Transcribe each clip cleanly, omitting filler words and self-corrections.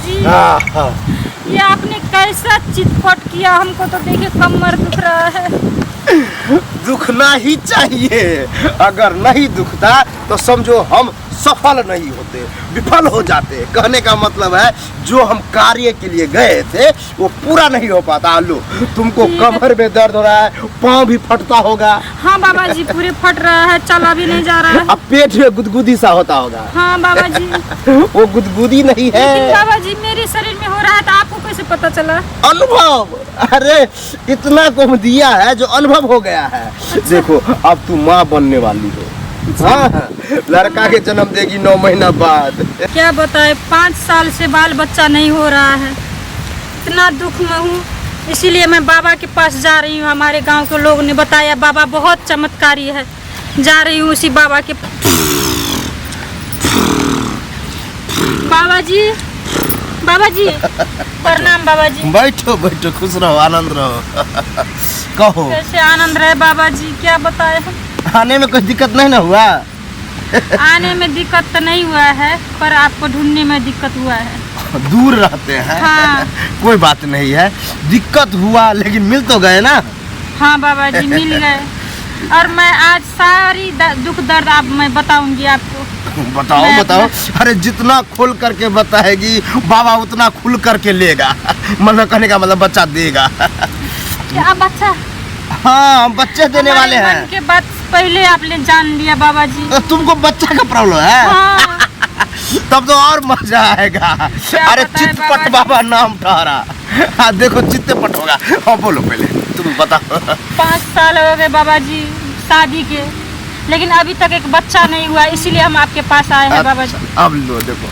जी हाँ हाँ। ये आपने कैसा चितपट किया, हमको तो देखिए कमर दुख रहा है। दुखना ही चाहिए, अगर नहीं दुखता तो समझो हम सफल नहीं होते, विफल हो जाते। कहने का मतलब है जो हम कार्य के लिए गए थे वो पूरा नहीं हो पाता। लो तुमको कमर में दर्द हो रहा है, पाँव भी फटता होगा। हाँ बाबा जी पूरे फट रहा है, चला भी नहीं जा रहा है। अब पेट में गुदगुदी सा होता होगा। हाँ बाबा जी वो गुदगुदी नहीं है। लेकिन बाबा जी मेरे शरीर में हो रहा है तो आपको कैसे पता चला? अनुभव, अरे इतना को दिया है जो अनुभव हो गया है। देखो अब तू माँ बनने वाली हो। हाँ, लड़का के जन्म देगी 9 महीना बाद। क्या बताए, 5 साल से बाल बच्चा नहीं हो रहा है, इतना दुख में हूँ। इसीलिए मैं बाबा के पास जा रही हूँ। हमारे गांव के लोगों ने बताया बाबा बहुत चमत्कारी है, जा रही हूँ उसी बाबा के। बाबा जी, बाबा जी प्रणाम बाबा जी। बैठो बैठो, खुश रहो, आनंद रहो। कहो कैसे आनंद रहे बाबा जी, क्या बताए हम। आने में कोई दिक्कत नहीं ना हुआ? आने में दिक्कत तो नहीं हुआ है, पर आपको ढूंढने में दिक्कत हुआ है। दूर रहते हैं। हाँ। कोई बात नहीं है, दिक्कत हुआ लेकिन मिल तो गए ना। हाँ बाबा जी मिल गए, और मैं आज सारी दुख दर्द आप मैं बताऊंगी आपको। बताओ बताओ। अरे जितना खुल करके बताएगी बाबा उतना खुल करके लेगा। मतलब कहने का मतलब बच्चा देगा। क्या बच्चा? हाँ हम बच्चे देने वाले हमारे हैं। मन के बात पहले आपने जान लिया बाबा जी। तो तुमको बच्चा का प्रॉब्लम है? हाँ। तब तो और मजा आएगा। अरे चितपट बाबा नाम ठहरा। हाँ देखो चित्तपट होगा। हाँ बोलो पहले तुम बताओ। 5 साल हो गए बाबा जी शादी के, लेकिन अभी तक एक बच्चा नहीं हुआ, इसीलिए हम आपके पास आए हैं बाबा जी। अब लो देखो,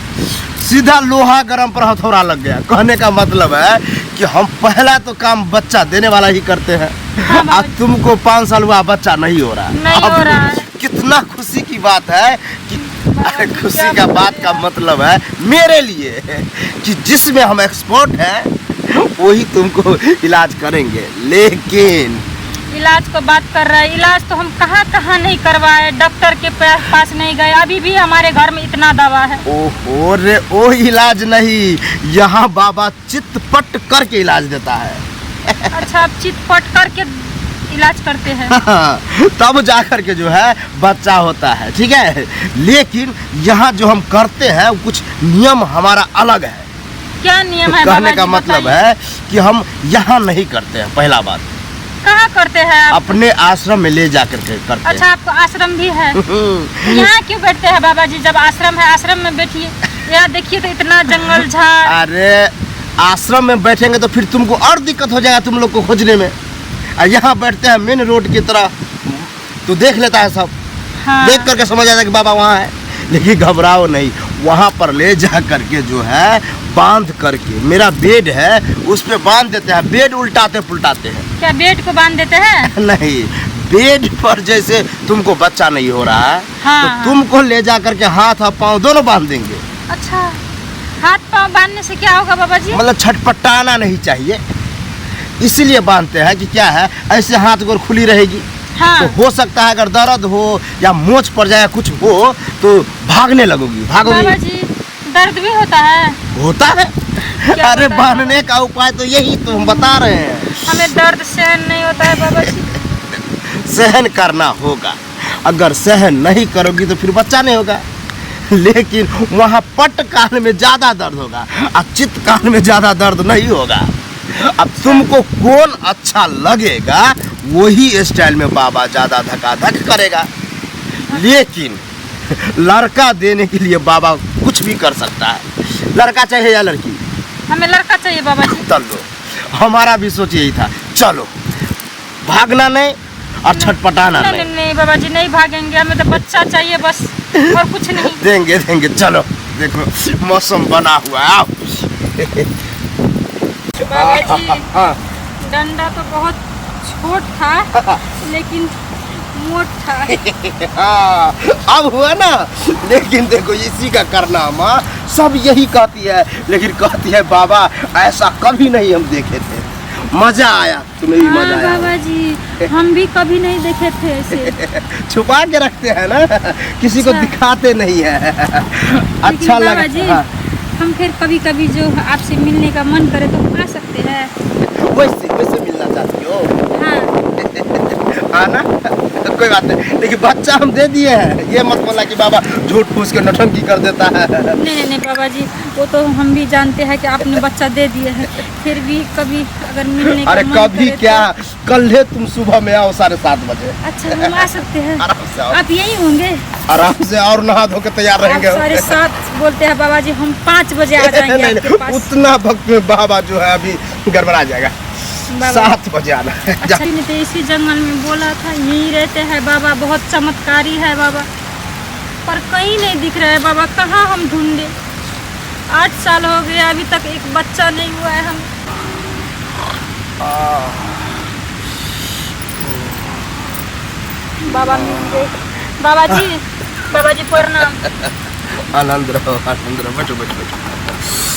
सीधा लोहा गरम पर हथौड़ा लग गया। कहने का मतलब है कि हम पहला तो काम बच्चा देने वाला ही करते हैं। हाँ अब तुमको 5 साल हुआ, बच्चा नहीं हो रहा। नहीं हो रहा है। कितना खुशी की बात है कि खुशी का बात का मतलब है मेरे लिए कि जिसमें हम एक्सपर्ट हैं वही तुमको इलाज करेंगे। लेकिन इलाज को बात कर रहा है, इलाज तो हम कहाँ कहाँ नहीं करवाए, डॉक्टर के पास नहीं गए, अभी भी हमारे घर में इतना दवा है। ओहो रे, वो इलाज नहीं, यहाँ बाबा चितपट करके इलाज देता है। अच्छा आप चितपट करके इलाज करते हैं? तब जा कर के जो है बच्चा होता है, ठीक है। लेकिन यहाँ जो हम करते हैं कुछ नियम हमारा अलग है। क्या नियम है? कहने का मतलब है कि हम यहाँ नहीं करते हैं। पहला बात, कहाँ करते हैं आप? अपने आश्रम में ले जा करके करते अच्छा आपको आश्रम भी है? यहाँ क्यों बैठते हैं बाबा जी, जब आश्रम है आश्रम में बैठिए। यहाँ देखिए तो इतना जंगल झाड़। अरे आश्रम में बैठेंगे तो फिर तुमको और दिक्कत हो जाएगा तुम लोग को खोजने में। और यहाँ बैठते हैं मेन रोड की तरह, तो देख लेता है सब। हाँ। देख करके समझ आता है कि बाबा वहाँ है। लेकिन घबराओ नहीं, वहाँ पर ले जा करके जो है बांध करके, मेरा बेड है उस पे बांध देते हैं। बेड उल्टाते पुलटाते हैं। क्या बेड को बांध देते हैं? नहीं, बेड पर जैसे तुमको बच्चा नहीं हो रहा है, हाँ, तो तुमको ले जा करके हाथ और पाँव दोनों बांध देंगे। अच्छा हाथ पाँव बांधने से क्या होगा बाबा जी? मतलब छटपटाना नहीं चाहिए, इसीलिए बांधते हैं कि क्या है, ऐसे हाथ गोर खुली रहेगी। हाँ। तो हो सकता है अगर दर्द हो या मोच पड़ जाए कुछ हो तो भागने लगोगी, भागोगी। बाबा जी दर्द भी होता है? होता है। अरे बांधने का उपाय तो यही तो हम बता रहे हैं। हमें दर्द सहन नहीं होता है बाबा जी। सहन करना होगा, अगर सहन नहीं करोगी तो फिर बच्चा नहीं होगा। लेकिन वहाँ पट काल में ज्यादा दर्द होगा और चित्त काल में ज्यादा दर्द नहीं होगा। अब तुमको कौन अच्छा लगेगा वही स्टाइल में बाबा ज्यादा धकाधक करेगा। लेकिन लड़का देने के लिए बाबा कुछ भी कर सकता है। लड़का चाहिए या लड़की? हमें लड़का चाहिए बाबा जी। चलो, हमारा भी सोच यही था। चलो, भागना नहीं और छटपटाना नहीं, नहीं। नहीं नहीं बाबा जी नहीं भागेंगे, हमें तो बच्चा चाहिए बस, और कुछ नहीं। देंगे देंगे। चलो देखो मौसम बना हुआ है, आओ। बाबा जी डंडा तो बहुत छोट था लेकिन मोट था। अब हुआ ना। लेकिन देखो इसी का कारनामा सब यही कहती है, लेकिन कहती है बाबा ऐसा कभी नहीं हम देखे थे। मजा आया, तुम्हें भी मजा आया? बाबा जी हम भी कभी नहीं देखे थे ऐसे। छुपा के रखते हैं ना, किसी को दिखाते नहीं है। अच्छा बाबा लगा। जी हम फिर कभी कभी जो आपसे मिलने का मन करे तो हम आ सकते हैं। वैसे वैसे मिलना चाहती हो? हाँ हाँ ना, कोई बात नहीं, लेकिन बच्चा हम दे दिए हैं, ये मत बोला कि बाबा झूठ फूस के नौटंकी कर देता है। नहीं बाबा जी, वो तो हम भी जानते हैं कि आपने बच्चा दे दिया है, फिर भी कभी अगर मिलने का अरे मन कभी करे क्या, कल है तुम सुबह में आओ 7:30 बजे। अच्छा हम आ सकते हैं? आराम से आओ, आप यहीं होंगे? आराम से, और नहा धो के तैयार आप रहेंगे। 7:30 बोलते हैं बाबा जी, हम 5 बजे आ जाएंगे नहीं, आपके पास। उतना वक्त में बाबा जो है अभी गड़बड़ा जाएगा, बाबा 7 बजे आना है। अच्छा ने तो इसी जंगल में बोला था यहीं रहते हैं बाबा, बहुत चमत्कारी है बाबा, पर कहीं नहीं दिख रहा है बाबा, कहाँ हम ढूंढे? 8 साल हो गए अभी तक एक बच्चा नहीं हुआ है। हम बाबा मिल गए। बाबा जी प्रणाम। आनंद रहो, बैठो बैठो बैठो।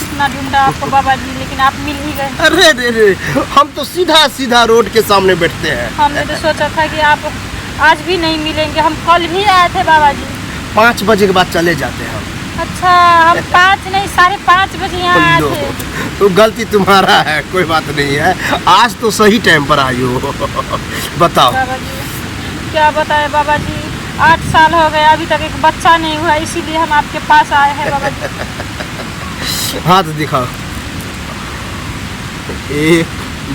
इतना ढूंढा आपको बाबा जी, लेकिन आप मिल ही गए। अरे रे रे, हम तो सीधा सीधा रोड के सामने बैठते हैं। हमने तो सोचा था कि आप आज भी नहीं मिलेंगे, हम कल ही आए थे बाबा जी। 5 बजे के बाद चले जाते हैं हम। अच्छा हम 5 नहीं 5:30 बजे यहाँ आए लो, थे। तो गलती तुम्हारा है, कोई बात नहीं है, आज तो सही टाइम पर आई हो। बताओ। बाबा जी क्या बताए बाबा जी, 8 साल हो गए अभी तक एक बच्चा नहीं हुआ, इसीलिए हम आपके पास आए हैं बाबा जी। हाथ दिखाओ, 1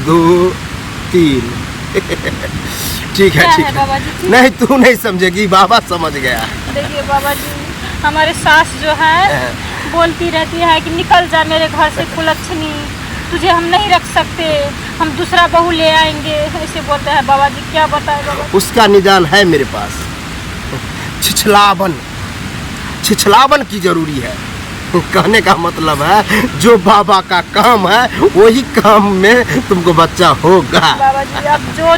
2 3। ठीक है क्या ठीक है है, बाबा जी? ठीक? नहीं तू नहीं समझेगी, बाबा समझ गया। देखिए बाबा जी, हमारे सास जो है बोलती रहती है कि निकल जा मेरे घर से कुलच्छनी, तुझे हम नहीं रख सकते, हम दूसरा बहू ले आएंगे, ऐसे बोलते हैं बाबा जी। क्या बताए बाबा जी? उसका निदान है मेरे पास, छिछलावन की जरूरी है। कहने का मतलब है जो बाबा का काम है वही काम में तुमको बच्चा होगा। बाबा जी आप जो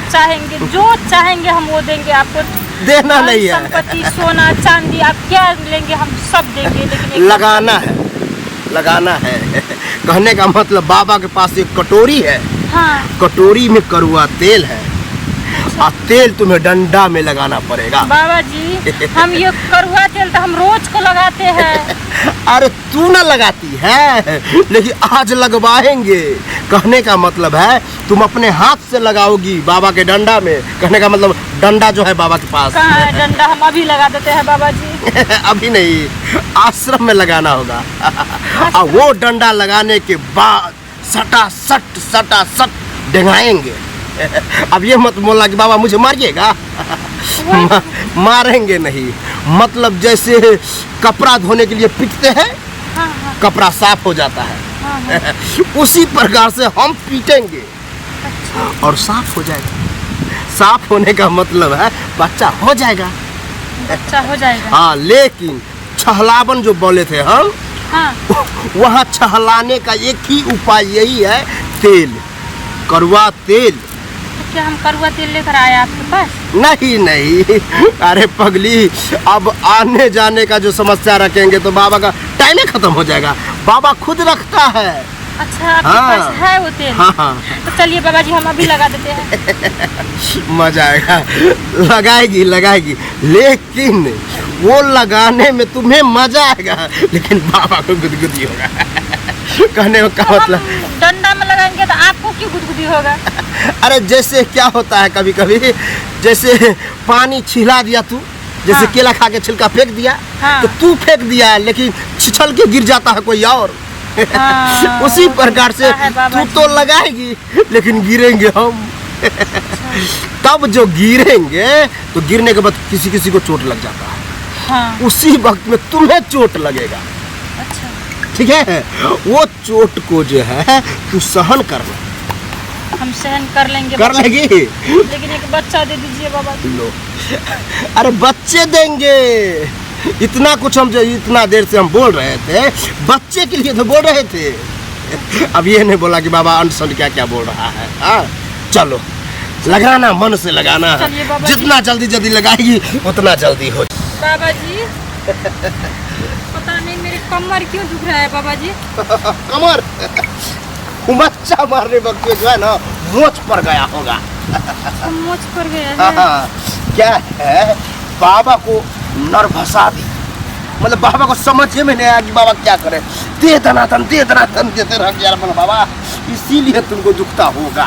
चाहेंगे हम वो देंगे आपको। देना नहीं है, संपत्ति सोना चांदी आप क्या लेंगे हम सब देंगे, लेकिन लगाना है। कहने का मतलब बाबा के पास एक कटोरी है, हाँ कटोरी में कड़वा तेल है, और तेल तुम्हें डंडा में लगाना पड़ेगा। बाबा जी हम ये कड़वा तेल तो हम रोज को लगाते हैं। अरे तू ना लगाती है, लेकिन आज लगवाएंगे। कहने का मतलब है तुम अपने हाथ से लगाओगी बाबा के डंडा में। कहने का मतलब डंडा जो है बाबा के पास। कहाँ है डंडा? हम अभी लगा देते हैं बाबा जी। अभी नहीं, आश्रम में लगाना होगा। और वो डंडा लगाने के बाद सटा सट डेंगाएंगे। अब ये मत बोलना कि बाबा मुझे मारिएगा। मारेंगे नहीं, मतलब जैसे कपड़ा धोने के लिए पीटते हैं, हाँ, कपड़ा साफ हो जाता है, हाँ। उसी प्रकार से हम पीटेंगे और साफ हो जाएगा। साफ होने का मतलब है बच्चा हो जाएगा। बच्चा हो जाएगा। हाँ, लेकिन छहलावन जो बोले थे हम, हाँ। वहाँ छहलाने का एक ही उपाय यही है, तेल, कड़वा तेल। क्या हम कड़वा तेल लेकर आए आपके पास? नहीं, अरे पगली, अब आने जाने का जो समस्या रखेंगे तो बाबा का टाइम ही खत्म हो जाएगा। बाबा खुद रखता है। अच्छा आपके हाँ, पास है वो तेल? हाँ। तो चलिए बाबा जी हम अभी लगा देते हैं। मजा आएगा। लगाएगी, लेकिन वो लगाने में तुम्हें मजा आएगा, लेकिन बाबा को गुदगुदी होगा। कहने का तो मतलब डंडा में लगाएंगे तो आपको क्यों गुदगुदी होगा? अरे जैसे क्या होता है कभी कभी, जैसे पानी छिला दिया तू, जैसे हाँ। केला खा के छिलका फेंक दिया, हाँ। तो तू फेंक दिया, लेकिन छिछल के गिर जाता है कोई और। हाँ, उसी प्रकार से है बाबा तू तो लगाएगी, लेकिन गिरेंगे हम। तब जो गिरेंगे तो गिरने के बाद किसी को चोट लग जाता है। हाँ। उसी वक्त में तुम्हें चोट लगेगा। अच्छा ठीक है, वो चोट को जो है तू सहन करना। हम सहन कर लेंगे। कर लेगी, लेकिन एक बच्चा दे दीजिए बाबा जी। लो, अरे बच्चे देंगे। इतना कुछ हम जो इतना देर से हम बोल रहे थे, बच्चे के लिए तो बोल रहे थे। अब ये नहीं बोला कि बाबा अनसन क्या बोल रहा है। हाँ चलो, लगाना, मन से लगाना। चलिए बाबा जी। जितना जल्दी लगाएगी उतना जल्दी हो। बाबा जी पता नहीं मेरी कमर क्यों दुख रहा है बाबा जी। कमर मच्छा मारने वक्त जो है ना मोच पर गया होगा। मोच पर गया है। क्या है, बाबा को नर भसा दी, मतलब बाबा को समझ में नहीं आया कि बाबा क्या करे। दे दनादन देते रह गया बोला बाबा, इसीलिए तुमको दुखता होगा।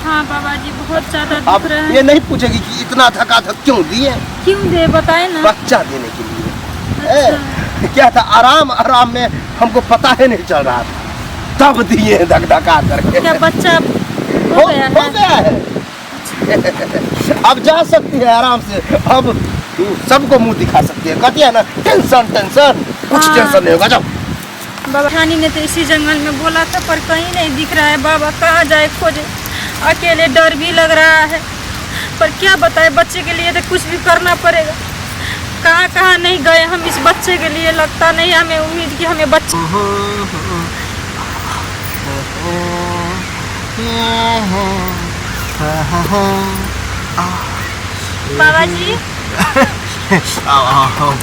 हाँ बाबा जी बहुत ज्यादा अब दुख रहा है। ये नहीं पूछेगी कि इतना धक्का-धक क्यों दिए? क्यों दे बताए ना। बच्चा देने के लिए। अच्छा। क्या था, आराम में हमको पता ही नहीं चल रहा था, तब दिए धक-धका करके। क्या बच्चा हो गया है? है। अब जा सकती है आराम से, अब सबको मुंह दिखा सकती है। कहती है ना टेंशन कुछ हाँ। टेंशन नहीं होगा। जब बाबा रानी ने तो इसी जंगल में बोला था, पर कहीं नहीं दिख रहा है। बाबा कहाँ जाए खोजे, अकेले डर भी लग रहा है। पर क्या बताए, बच्चे के लिए तो कुछ भी करना पड़ेगा। कहाँ कहाँ नहीं गए हम इस बच्चे के लिए, लगता नहीं हमें उम्मीद कि हमें बच्चे। बाबा जी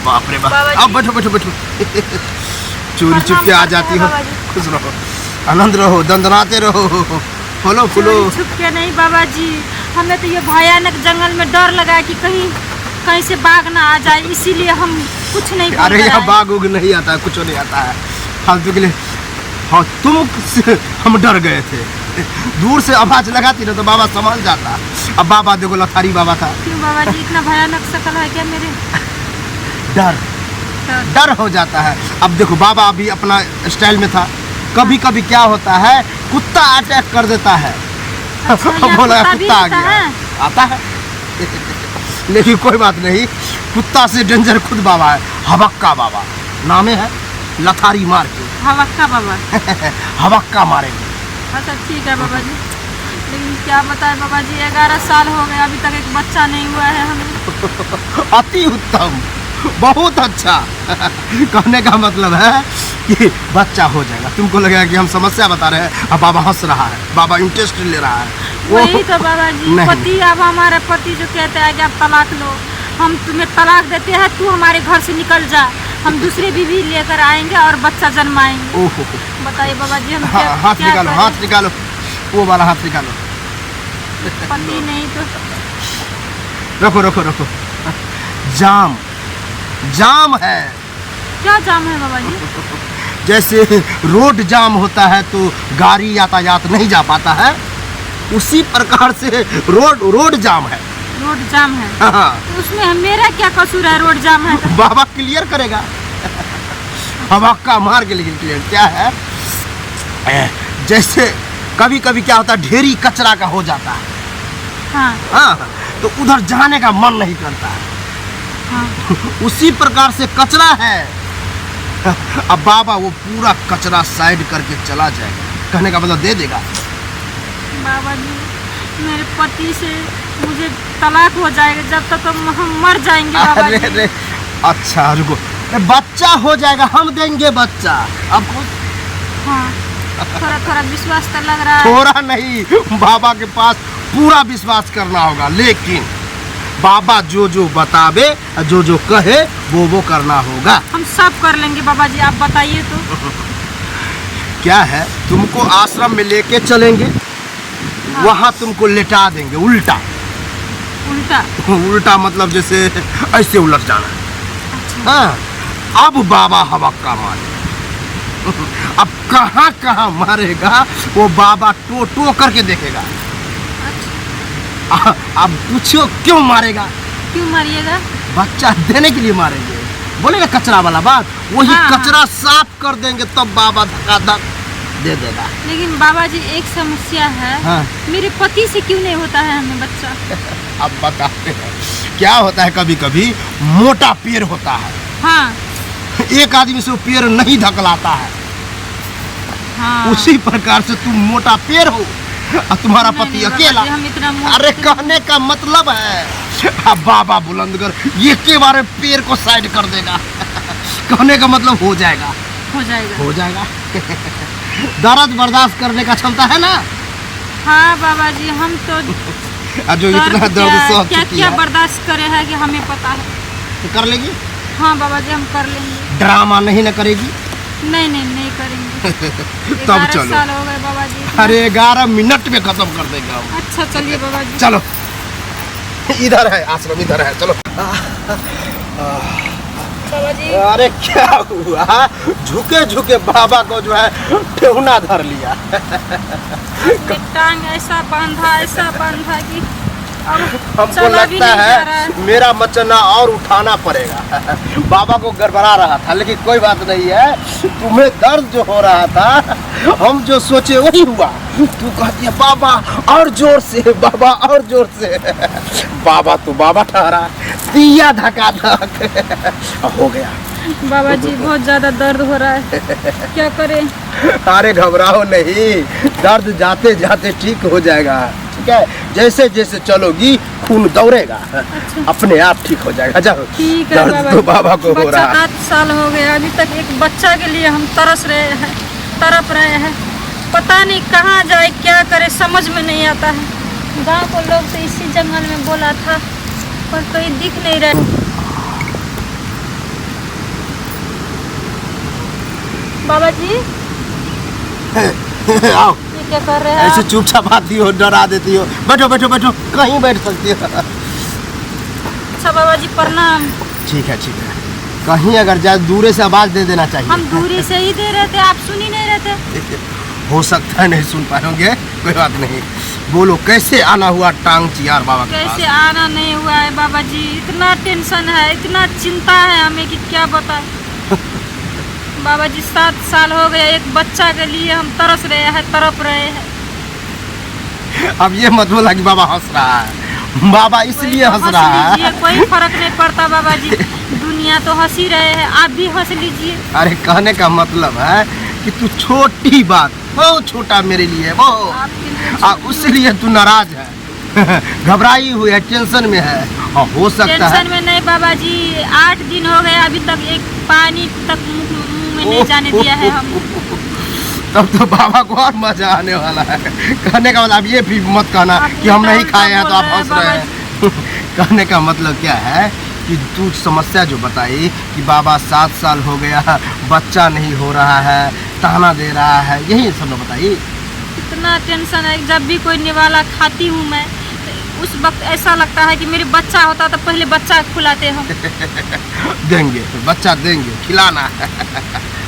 बाप रे बाप, बाबा जी। अब बैठो चोरी चुप के आ जाती हो। बाबा जी। खुश रहो, आनंद रहो, दंदनाते रहो, फलो फूलो। चोरी छुप के नहीं बाबा जी, हमें तो ये भयानक जंगल में डर लगा कि कहीं से बाघ ना आ जाए, इसीलिए हम कुछ नहीं बोल अरे रहे यहाँ हैं। बाघ उग नहीं आता है, कुछ नहीं आता है फालतू के लिए। हाँ हम डर गए थे, दूर से आवाज लगाती ना तो बाबा संभाल जाता। अब बाबा देखो लथारी बाबा था। क्यों बाबा जी, इतना भयानक शकल है क्या मेरे? डर हो जाता है। अब देखो बाबा अभी अपना स्टाइल में था। कभी कभी क्या होता है, कुत्ता अटैक कर देता है। अच्छा, यहाँ बोला कुत्ता भी कुत्ता आ रहता गया, है? आता है। लेकिन कोई बात नहीं, कुत्ता से डेंजर खुद बाबा है, हवक्का बाबा नामे है। लथारी मार के हवक्का बाबा। हवक्का मारेंगे। अच्छा ठीक है बाबा जी, लेकिन क्या बताए बाबा जी, 11 साल हो गए, अभी तक एक बच्चा नहीं हुआ है हमें। अति उत्तम, बहुत अच्छा। कहने का मतलब है कि बच्चा हो जाएगा। तुमको लगेगा कि हम समस्या बता रहे हैं, अब बाबा हंस रहा है, बाबा इंटरेस्ट ले रहा है। वही तो बाबा जी, नहीं। पति, अब हमारे पति जो कहते हैं कि आप तलाक लो, हम तुम्हें तलाक देते हैं, तू हमारे घर से निकल जा, हम दूसरे बीवी लेकर आएंगे और बच्चा जन्माएंगे। ओहो, बताइए बाबा जी, हम हाथ क्या निकालो, करें? हाथ निकालो, वो वाला हाथ निकालो। पति नहीं तो रखो। जाम है। क्या जाम है बाबा जी? जैसे रोड जाम होता है तो गाड़ी यातायात नहीं जा पाता है, उसी प्रकार से रोड जाम है। रोड जाम है हाँ, तो उसमें मेरा क्या कसूर है? रोड जाम है तो? बाबा क्लियर करेगा। हवक्का मार के लेकिन क्लियर क्या है, जैसे कभी कभी क्या होता है, ढेरी कचरा का हो जाता है। हाँ तो उधर जाने का मन नहीं करता है। हाँ। उसी प्रकार से कचरा है। अब बाबा वो पूरा कचरा साइड करके चला जाएगा। कहने का मतलब दे देगा। बाबा जी, मेरे पति से मुझे तलाक हो जाएगा, जब तक हम मर जाएंगे बाबा अरे जी। रे, अच्छा रुको, बच्चा हो जाएगा, हम देंगे बच्चा। अब हाँ, थोड़ा विश्वास तो लग रहा है। थोड़ा नहीं, बाबा के पास पूरा विश्वास करना होगा। लेकिन बाबा जो बतावे, जो कहे वो करना होगा। हम सब कर लेंगे बाबा जी, आप बताइए तो। क्या है, तुमको आश्रम में लेके चलेंगे, हाँ। वहाँ तुमको लेटा देंगे उल्टा। उल्टा मतलब जैसे ऐसे उलट जाना। अच्छा। हाँ, अब बाबा हवक्का मारे। अब कहाँ मारेगा वो बाबा टो करके देखेगा। अब पूछो क्यों मारेगा? क्यों मारिएगा? बच्चा देने के लिए मारेंगे। बोलेगा कचरा वाला बात, वही हाँ, कचरा साफ कर देंगे तब बाबा धक्का दे देगा। लेकिन बाबा जी एक समस्या है। हाँ। मेरे पति से क्यों नहीं होता है हमें बच्चा? अब बताते हैं क्या होता है। कभी कभी मोटा पेड़ होता है। हाँ एक आदमी से वो पेड़ नहीं ढकलाता है। हाँ। उसी प्रकार से तुम मोटा पेड़ हो और तुम्हारा नहीं, पति नहीं बाबा अकेला। जी, हम इतना मोटे अरे कहने का मतलब है, अब बाबा बुलंदगर ये के बारे पेड़ को साइड कर देगा। कहने का मतलब हो जाएगा। हो जाएगा। दर्द बर्दाश्त करने का क्षमता है ना। हाँ बाबा जी, हम तो जो इतना दर्द सह क्या चुकी क्या है, बर्दाश्त करे है कि हमें पता है। तो कर लेगी। हाँ बाबा जी, हम कर लेंगे। ड्रामा नहीं ना करेगी। नहीं करेंगे। तब 11 चलो। साल हो गए बाबा जी। अरे 11 मिनट में खत्म कर देंगे हम। अच्छा चलिए बाबा जी। चलो, इधर है आश्रम, इधर है, चलो। बाबा जी। अरे क्या हुआ? झुके झुके बाबा को जो है ठेहुना धर लिया। ये टांग ऐसा बांधा कि अब हमको चला भी लगता नहीं जा रहा है मेरा मचना और उठाना पड़ेगा। बाबा को गड़बड़ा रहा था, लेकिन कोई बात नहीं है। तुम्हें दर्द जो हो रहा था, हम जो सोचे वही हुआ। तू कहती है बाबा और जोर से, बाबा और जोर से। बाबा तो बाबा ठहरा, दिया धका धक हो गया। बाबा जी बहुत ज्यादा दर्द हो रहा है, क्या करें? अरे घबराओ नहीं, दर्द जाते जाते ठीक हो जाएगा। ठीक है, जैसे जैसे चलोगी खून दौड़ेगा, अपने आप ठीक हो जाएगा। जाओ। ठीक है दर्द तो बाबा को हो रहा है। 8 साल हो गए, अभी तक एक बच्चा के लिए हम तरस रहे हैं, तड़प रहे हैं। पता नहीं कहाँ जाए, क्या करे, समझ में नहीं आता है। गांव को लोग तो इसी जंगल में बोला था, पर कोई दिख नहीं रहा। बाबा जी आओ, ये क्या कर रहे हैं ऐसे आप? चुपचाप आती हो, डरा देती हो। बैठो बैठो बैठो, कहीं बैठ सकती हो। अच्छा बाबा जी प्रणाम। ठीक है ठीक है, कहीं अगर जाए दूरे से आवाज दे देना चाहिए। हम दूरी से ही दे रहे थे, आप सुन ही नहीं रहे थे। हो सकता है नहीं सुन पाओगे, कोई बात नहीं। बोलो कैसे आना हुआ टांग चियार बाबा के कैसे पास? आना नहीं हुआ है बाबा जी, इतना टेंशन है, इतना चिंता है हमें कि क्या बताएं। बाबा जी 7 साल हो गए, एक बच्चा के लिए हम तरस रहे हैं, तड़प रहे हैं। अब ये मत बोला कि बाबा हंस रहा है। बाबा इसलिए हंस रहा लीजिए, है। कोई फर्क नहीं पड़ता बाबा जी, दुनिया तो हंस ही रहे हैं, आप भी हंस लीजिए। अरे कहने का मतलब है कि तू छोटी बात, बहुत छोटा मेरे लिए वो, आपके उसलिए तू नाराज है। घबराई हुई है, टेंशन में है। और हो सकता है टेंशन में नहीं बाबा जी, 8 दिन हो गए, अभी तक एक पानी तक मुंह में नहीं जाने दिया है हम। तब तो बाबा को और मजा आने वाला है। कहने का मतलब ये भी मत कहना कि हम नहीं खाए हैं तो आप हंस रहे हैं। कहने का मतलब क्या है कि तू समस्या जो बताई कि बाबा 7 साल हो गया, बच्चा नहीं हो रहा है, ताना दे रहा है, यही सब ना बताइए। इतना टेंशन है, जब भी कोई निवाला खाती हूँ मैं, तो उस वक्त ऐसा लगता है कि मेरे बच्चा होता तो पहले बच्चा खिलाते हम। देंगे बच्चा, देंगे, खिलाना है।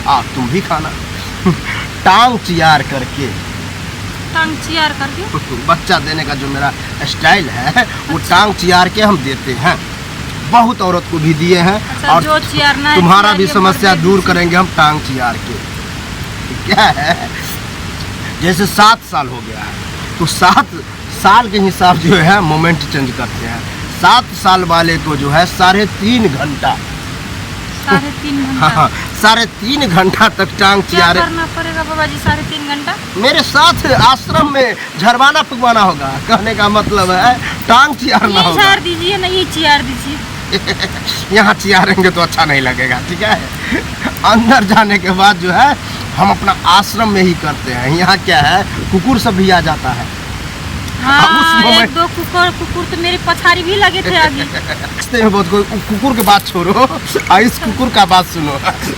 आप तुम भी खाना। टांग चियार करके, टांग चियार करके बच्चा देने का जो मेरा स्टाइल है वो टांग चियार के हम देते हैं। बहुत औरत को भी दिए हैं। अच्छा, और जो चियारना है तुम्हारा भी चियारिए, समस्या मर्द दूर दीजिए। करेंगे हम टांग चियार के। क्या है, जैसे 7 साल हो गया है तो 7 साल के हिसाब जो है मोमेंट चेंज करते हैं। 7 साल वाले को जो है 3.5 घंटा, 3.5 घंटा हाँ 3.5 घंटा तक टांग क्या चियारे। करना पड़ेगा बाबा जी 3.5 घंटा? मेरे साथ आश्रम में झरवाना फुकवाना होगा। कहने का मतलब है टांग चियारना ये होगा। झाड़ दीजिए ना, ये चियार दीजिए। यहाँ चियारेंगे तो अच्छा नहीं लगेगा। ठीक है, अंदर जाने के बाद जो है हम अपना आश्रम में ही करते हैं। यहाँ क्या है, कुकुर सब भी आ जाता है। हाँ, 1-2 कुकुर तो मेरे पछाड़ी भी लगे थे आगे। रास्ते में बहुत कोई कुकुर के बात छोड़ो और इस कुकुर का बात सुनो।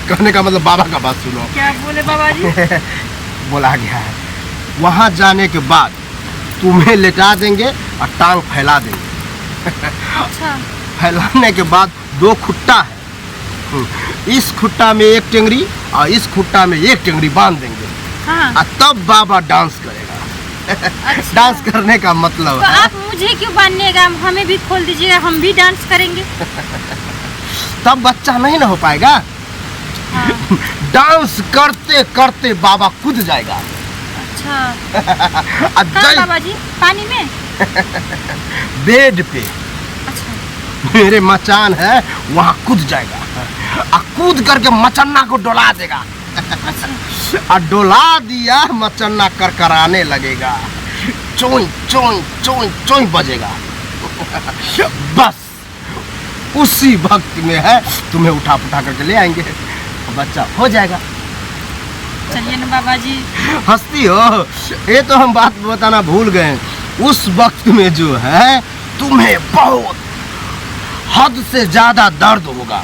कहने का मतलब बाबा का बात सुनो। क्या बोले बाबा जी? बोला गया है वहाँ जाने के बाद तुम्हें लेटा देंगे और टांग फैला देंगे। अच्छा, फैलाने के बाद 2 खुट्टा है, इस खुट्टा में एक टेंगरी और इस खुट्टा में एक टेंगरी बांध देंगे। हाँ। और तब बाबा डांस करेगा। अच्छा। डांस करने का मतलब तो है आप मुझे क्यों बांधनेगा, हमें भी खोल दीजिएगा, हम भी डांस करेंगे। तब बच्चा नहीं ना हो पाएगा। हाँ। डांस करते करते बाबा कूद जाएगा। अच्छा, और कहाँ बाबा जी? पानी में? बेड पे अच्छा, मेरे मचान है, वहाँ कूद जाएगा और कूद करके मचन्ना को डोला देगा। और डोला दिया, मचन्ना करकराने लगेगा, चोई चोई चोई चोई बजेगा। बस उसी वक्त में है तुम्हें उठा पुठा करके ले आएंगे, बच्चा हो जाएगा। चलिए ना बाबा जी। हंसती हो, ये तो हम बात बताना भूल गए। उस वक्त में जो है तुम्हें बहुत हद से ज्यादा दर्द होगा।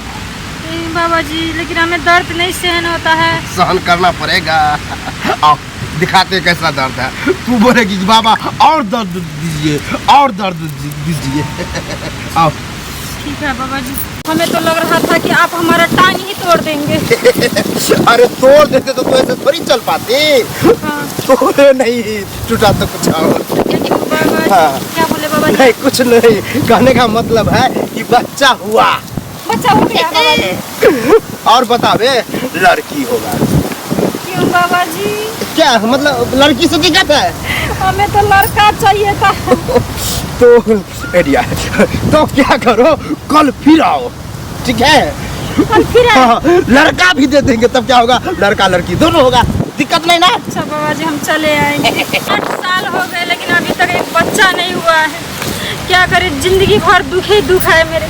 नहीं बाबा जी, लेकिन हमें दर्द नहीं सहन होता है। सहन करना पड़ेगा। आओ दिखाते कैसा दर्द है। तू बोलेगी कि बाबा और दर्द दीजिए, और दर्द दीजिए। आओ। ठीक है बाबा जी। हमें तो लग रहा था कि आप हमारा टांग ही तोड़ देंगे। अरे तोड़ देते तो ऐसे थोड़ी चल पाते। हाँ। तोड़े नहीं, टूटा तो कुछ और। बाबा जी, हाँ। क्या बोले बाबा जी? नहीं कुछ नहीं, कहने का मतलब है कि बच्चा हुआ। बच्चा हो गया बाबा जी। और बतावे लड़की होगा। क्यों बाबा जी? क्या मतलब लड़की से दिक्कत है? हमें तो लड़का चाहिए था। तो एडिया, तो क्या करो, कल फिर आओ, ठीक है? कल फिर आए? हाँ, लड़का भी दे देंगे, तब क्या होगा, लड़का लड़की दोनों होगा, दिक्कत नहीं ना। अच्छा बाबा जी, हम चले आएंगे। 8 साल हो गए लेकिन अभी तक एक बच्चा नहीं हुआ है। क्या करें, जिंदगी भर दुख ही दुख है मेरे,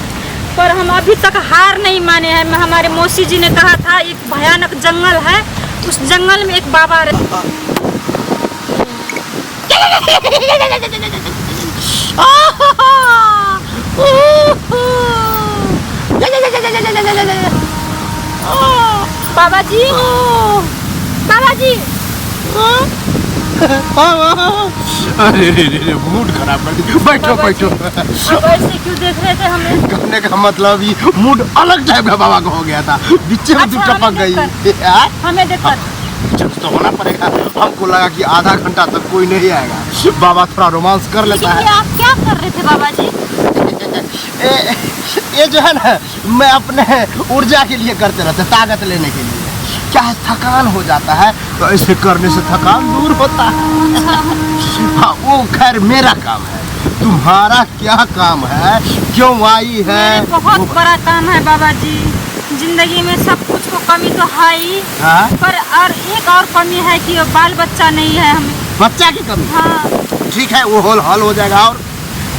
पर हम अभी तक हार नहीं माने हैं। हमारे मौसी जी ने कहा था एक भयानक जंगल है, उस जंगल में एक बाबा रहते। बाबा जी, बाबा जी। अरे मूड खराब कर दी। बैठो बैठो। अब ऐसे क्यों देख रहे थे हमें? कहने का मतलब ये मूड अलग टाइप का बाबा का हो गया था, बीचे में तू अच्छा, टपक गई। हमें देखकर जब तो होना पड़ेगा। हमको लगा कि आधा घंटा तक कोई नहीं आएगा, बाबा थोड़ा रोमांस कर लेता है। आप क्या कर रहे थे बाबा जी? ये जो है ना, मैं अपने ऊर्जा के लिए करते रहते, ताकत लेने के लिए। क्या है, थकान हो जाता है तो ऐसे करने से थकान दूर होता है। हाँ, वो खैर मेरा काम है, तुम्हारा क्या काम है, क्यों आई है? मेरे बहुत बड़ा काम है बाबा जी। जिंदगी में सब कुछ को कमी तो है ही, हाँ? पर और एक और कमी है कि बाल बच्चा नहीं है हमें। बच्चा की कमी? हाँ। ठीक है, वो हल हो जाएगा। और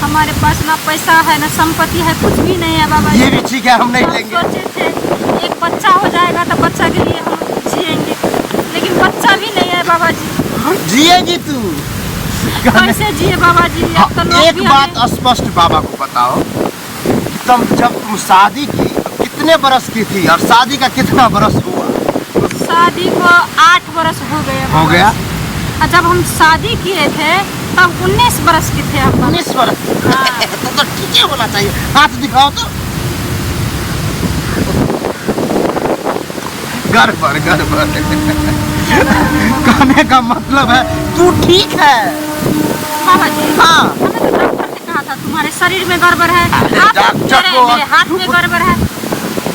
हमारे पास ना पैसा है ना संपत्ति है, कुछ भी नहीं है बाबा जी। ये भी ठीक है, हम नहीं हम लेंगे। सोचे थे एक बच्चा हो जाएगा तो बच्चा के लिए हम जिएंगे, लेकिन बच्चा भी नहीं है बाबा जी। जिएगी तू? कैसे जिए बाबा जी? अब तो लोग एक भी बात हमें- स्पष्ट बाबा को बताओ, जब तुम शादी की कितने बरस की थी और शादी का कितना बरस हुआ? शादी को 8 बरस हो गए। हो गया? और जब हम शादी किए थे तब 19 बरस के थे हम। 19 बरस? हाँ। तो ठीक है होना चाहिए। हाथ दिखाओ तो। गड़बड़ गड़बड़। कहने का मतलब है तू ठीक है। बाबा जी, हाँ। हमें तो डॉक्टर ने कहा था तुम्हारे शरीर में गड़बड़ है, अरे आप डॉक्टर को- मेरे हाथ में गड़बड़ है।